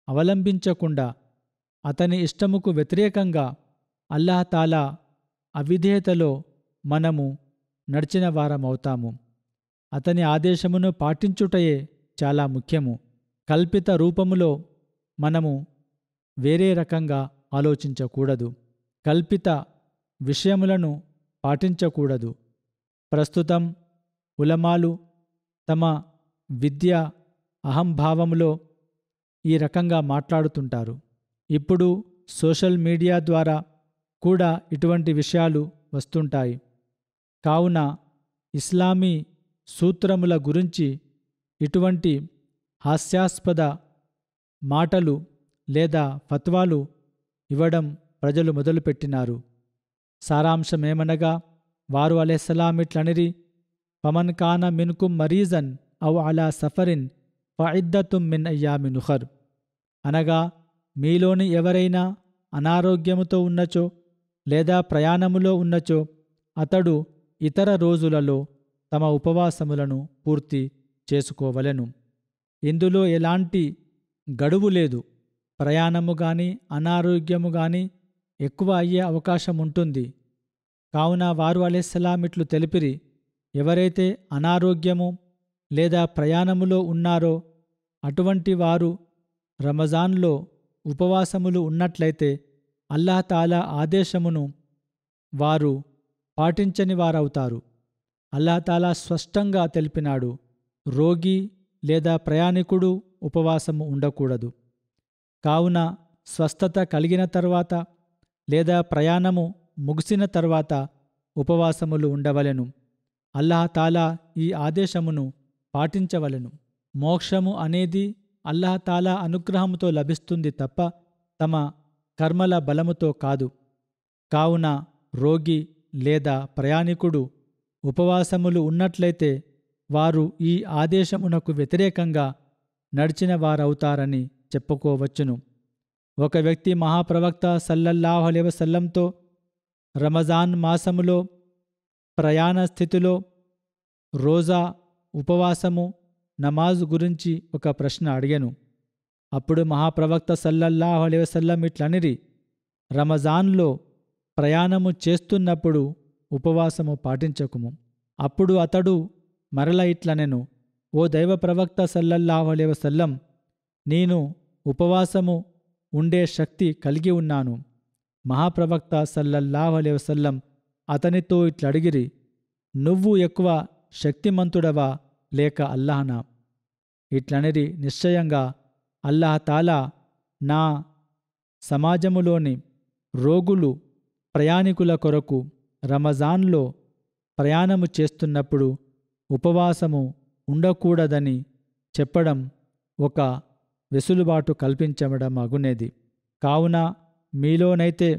అవలంబించకుండా అతని ఇష్టముకు వ్యతిరేకంగా అల్లాహతాలా అవిధేయతలో మనము నడిచిన వారమవుతాము. అతని ఆదేశమును పాటించుటయే చాలా ముఖ్యము. కల్పిత రూపములో మనము వేరే రకంగా ఆలోచించకూడదు. కల్పిత విషయములను పాటించకూడదు. ప్రస్తుతం ఉలమాలు తమ విద్య అహంభావములో ఈ రకంగా మాట్లాడుతుంటారు. ఇప్పుడు సోషల్ మీడియా ద్వారా కూడా ఇటువంటి విషయాలు వస్తుంటాయి. కావున ఇస్లామీ సూత్రముల గురించి ఇటువంటి హాస్యాస్పద మాటలు లేదా ఫత్వాలు ఇవ్వడం ప్రజలు మొదలుపెట్టినారు. సారాంశమేమనగా, వారు అలైహిస్సలాం ఇట్లనిరి: ఫమన్ కాన మిన్కుం మరీజన్ ఔ అలా సఫరిన్ ఫఇద్దతుం మిన్ అయ్యామిన్ ఉఖర్. అనగా, మీలోని ఎవరైనా అనారోగ్యముతో ఉన్నచో లేదా ప్రయాణములో ఉన్నచో అతడు ఇతర రోజులలో తమ ఉపవాసములను పూర్తి చేసుకోవలెను. ఇందులో ఎలాంటి గడువు లేదు. ప్రయాణము గాని అనారోగ్యము గాని ఎక్కువ అయ్యే అవకాశం ఉంటుంది. కావున వారు అలైహిస్సలాం ఇట్లు తెలిపిరి: ఎవరైతే అనారోగ్యము లేదా ప్రయాణములో ఉన్నారో అటువంటి వారు రమజాన్లో ఉపవాసములు ఉన్నట్లయితే అల్లాహతాలా ఆదేశమును వారు పాటించని వారవుతారు. అల్లాహతాలా స్పష్టంగా తెలిపినాడు: రోగి లేదా ప్రయాణికుడు ఉపవాసము ఉండకూడదు. కావున స్వస్థత కలిగిన తర్వాత లేదా ప్రయాణము ముగిసిన తర్వాత ఉపవాసములు ఉండవలెను. అల్లాహతాలా ఈ ఆదేశమును పాటించవలెను. మోక్షము అనేది అల్లాహతాలా అనుగ్రహముతో లభిస్తుంది తప్ప తమ కర్మల బలముతో కాదు. కావున రోగి లేదా ప్రయాణికుడు ఉపవాసములు ఉన్నట్లయితే వారు ఈ ఆదేశమునకు వ్యతిరేకంగా నడిచిన వారవుతారని చెప్పుకోవచ్చును. ఒక వ్యక్తి మహాప్రవక్త సల్లల్లాహు అలైహి వసల్లంతో రమజాన్ మాసములో ప్రయాణ స్థితిలో రోజా, ఉపవాసము, నమాజు గురించి ఒక ప్రశ్న అడిగెను. అప్పుడు మహాప్రవక్త సల్లల్లాహు అలైహి వసల్లం ఇట్లనిరి: రమజాన్లో ప్రయాణము చేస్తున్నప్పుడు ఉపవాసము పాటించకుము. అప్పుడు అతడు మరల ఇట్లనెను: ఓ దైవ ప్రవక్త సల్లల్లాహు అలైహి వసల్లం, నేను ఉపవాసము ఉండే శక్తి కలిగి ఉన్నాను. మహాప్రవక్త సల్లల్లాహు అలైహి వసల్లం అతనితో ఇట్లడిగిరి: నువ్వు ఎక్కువ శక్తిమంతుడవా లేక అల్లాహనా? ఇట్లనిరి నిశ్చయంగా అల్లాహ్ తాలా నా సమాజములోని రోగులు ప్రయాణికుల కొరకు రమజాన్లో ప్రయాణము చేస్తున్నప్పుడు ఉపవాసము ఉండకూడదని చెప్పడం ఒక వెసులుబాటు కల్పించడం అగునేది. కావున మీలోనైతే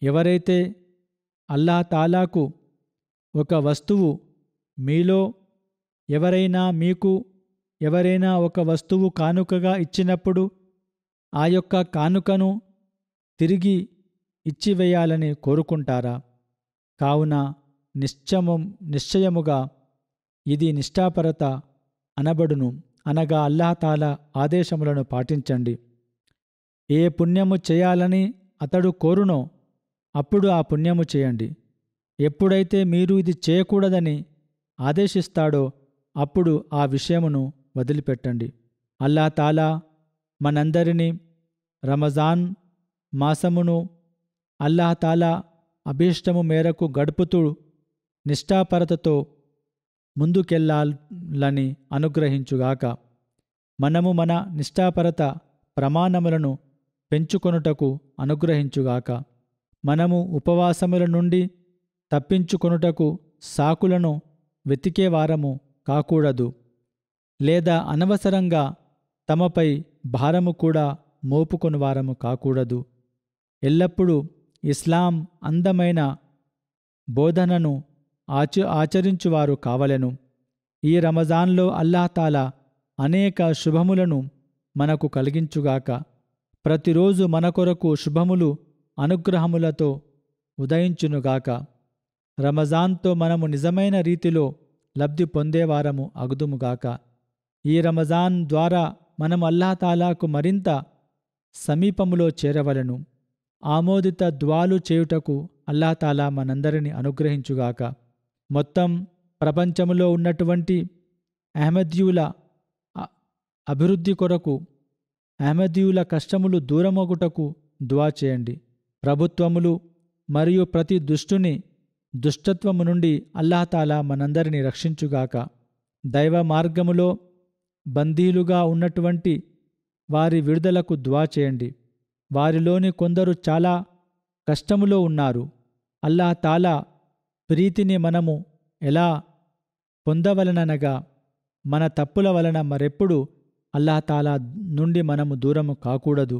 ఎవరైతే అల్లాహ్ తాలాకు ఒక వస్తువు మీలో ఎవరైనా ఒక వస్తువు కానుకగా ఇచ్చినప్పుడు ఆ యొక్క కానుకను తిరిగి ఇచ్చివేయాలని కోరుకుంటారా? కావున నిశ్చయముగా ఇది నిష్ఠాపరత అనబడును, అనగా అల్లాహ్ తాలా ఆదేశములను పాటించండి. ఏ పుణ్యము చేయాలని అతడు కోరునో అప్పుడు ఆ పుణ్యము చేయండి. ఎప్పుడైతే మీరు ఇది చేయకూడదని ఆదేశిస్తాడో అప్పుడు ఆ విషయమును వదిలిపెట్టండి. అల్లాహ్ తాలా మనందరినీ రమజాన్ మాసమును అల్లాహ్ తాలా అభీష్టము మేరకు గడుపుతూ నిష్ఠాపరతతో ముందుకెళ్లాలని అనుగ్రహించుగాక. మనము మన నిష్ఠాపరత ప్రమాణములను పెంచుకొనుటకు అనుగ్రహించుగాక. మనము ఉపవాసముల నుండి తప్పించుకొనుటకు సాకులను వెతికేవారము కాకూడదు, లేదా అనవసరంగా తమపై భారము కూడా మోపుకొని వారము కాకూడదు. ఎల్లప్పుడూ ఇస్లాం అందమైన బోధనను ఆచరించువారు కావలెను. ఈ రమజాన్లో అల్లాహ్ తాలా అనేక శుభములను మనకు కలిగించుగాక. ప్రతిరోజు మన కొరకు శుభములు అనుగ్రహములతో ఉదయించునుగాక. రమజాన్తో మనము నిజమైన రీతిలో లబ్ధి పొందేవారము అగుదుముగాక. ఈ రమజాన్ ద్వారా మనం అల్లాహ్ తాలాకు మరింత సమీపములో చేరవలెను. ఆమోదిత దుఆలు చేయుటకు అల్లాహ్ తాలా మనందరిని అనుగ్రహించుగాక. మొత్తం ప్రపంచములో ఉన్నటువంటి అహ్మదీయుల అభివృద్ధి కొరకు, అహ్మదీయుల కష్టములు దూరమగుటకు దుఆ చేయండి. ప్రభుత్వములు మరియు ప్రతి దుష్టుని దుష్టత్వము నుండి అల్లాహ్ తాలా మనందరినీ రక్షించుగాక. దైవ మార్గములో బందీలుగా ఉన్నటువంటి వారి విడుదలకు దుఆ చేయండి. వారిలోని కొందరు చాలా కష్టములో ఉన్నారు. అల్లాహ్ తాలా ప్రీతిని మనము ఎలా పొందవలననగా మన తప్పుల వలన మరెప్పుడు అల్లాహ్ తాలా నుండి మనము దూరము కాకూడదు.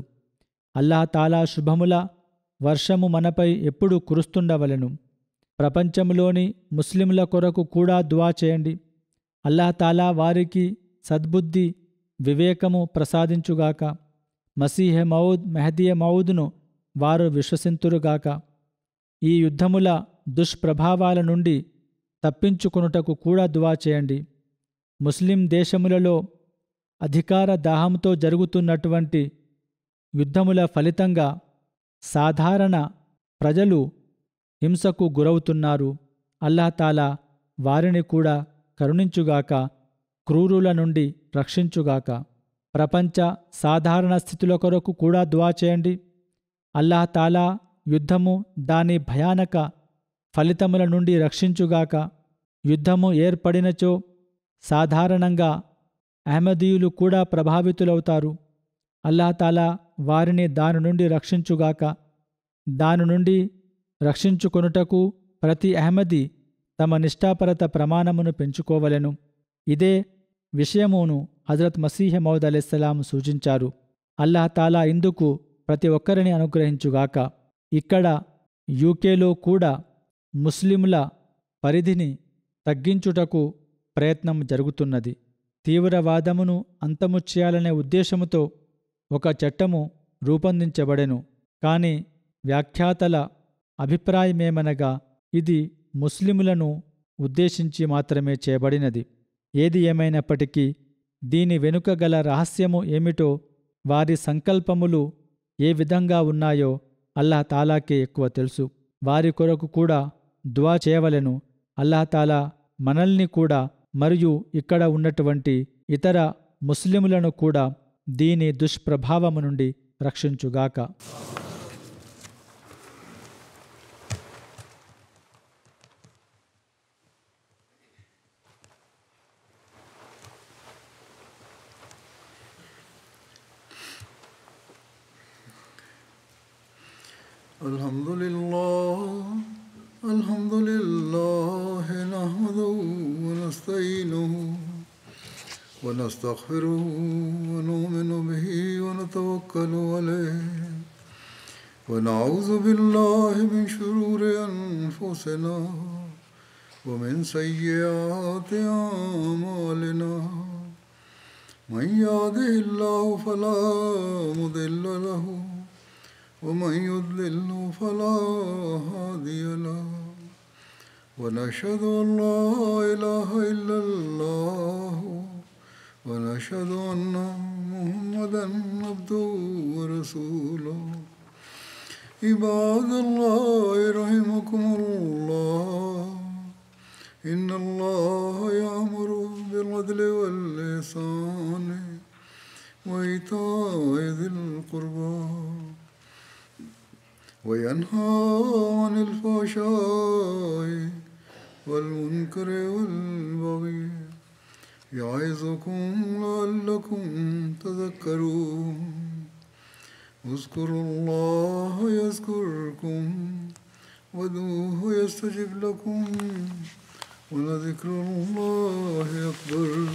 అల్లాహ్ తాలా శుభముల వర్షము మనపై ఎప్పుడు కురుస్తుండవలెను. ప్రపంచంలోని ముస్లింల కొరకు కూడా దుఆ చేయండి. అల్లాహ్ తాలా వారికి సద్బుద్ధి వివేకము ప్రసాదించుగాక. మసీహె మౌద్ మెహదీయె మౌద్ను వారు విశ్వసింతురుగాక. ఈ యుద్ధముల దుష్ప్రభావాల నుండి తప్పించుకొనుటకు కూడా దుఆ చేయండి. ముస్లిం దేశములలో అధికార దాహంతో జరుగుతున్నటువంటి యుద్ధముల ఫలితంగా సాధారణ ప్రజలు హింసకు గురవుతున్నారు. అల్లాహ్ తాలా వారిని కూడా కరుణించుగాక, క్రూరుల నుండి రక్షించుగాక. ప్రపంచ సాధారణ స్థితుల కొరకు కూడా దుఆ చేయండి. అల్లాహ్ తాలా యుద్ధము దాని భయానక ఫలితముల నుండి రక్షించుగాక. యుద్ధము ఏర్పడినచో సాధారణంగా అహ్మదీయులు కూడా ప్రభావితులవుతారు. అల్లాహ్ తాలా వారిని దాని నుండి రక్షించుగాక. దాని నుండి రక్షించుకొనుటకు ప్రతి అహ్మదీ తమ నిష్ఠాపరత ప్రమాణమును పెంచుకోవలెను. ఇదే విషయమును హజరత్ మసీహ్ మౌద్ అలైహిస్సలాం సూచించారు. అల్లాహ్ తాలా ఇందుకు ప్రతి ఒక్కరిని అనుగ్రహించుగాక. ఇక్కడ యూకేలో కూడా ముస్లింల పరిధిని తగ్గించుటకు ప్రయత్నం జరుగుతున్నది. తీవ్రవాదమును అంతము చేయాలనే ఉద్దేశముతో ఒక చట్టము రూపొందించబడెను. కాని వ్యాఖ్యాతల అభిప్రాయమేమనగా ఇది ముస్లిములను ఉద్దేశించి మాత్రమే చేయబడినది. ఏది ఏమైనప్పటికీ దీని వెనుక గల రహస్యము ఏమిటో, వారి సంకల్పములు ఏ విధంగా ఉన్నాయో అల్లాహ్ తాలాకే ఎక్కువ తెలుసు. వారి కొరకు కూడా దుఆ చేయవలెను. అల్లాహ్ తాలా మనల్ని కూడా మరియు ఇక్కడ ఉన్నటువంటి ఇతర ముస్లిములను కూడా దీని దుష్ప్రభావము నుండి రక్షించుగాక. الحمد لله الحمد لله نحمده ونستعينه ونستغفره ونؤمن به ونتوكل عليه ونعوذ بالله من شرور أنفسنا ومن سيئات أعمالنا من يهده الله فلا مضل له ومن يضلل فلا هادي له ونشهد أن لا إله إلا الله ونشهد أن محمدا عبده ورسوله عباد الله رحمكم الله إن الله يأمر بالعدل والإحسان وإيتاء ذي القربى وينهى عن الفحشاء والمنكر والبغي يعظكم لعلكم تذكرون اذكروا الله يذكركم وادعوه يستجب لكم ولذكر الله أكبر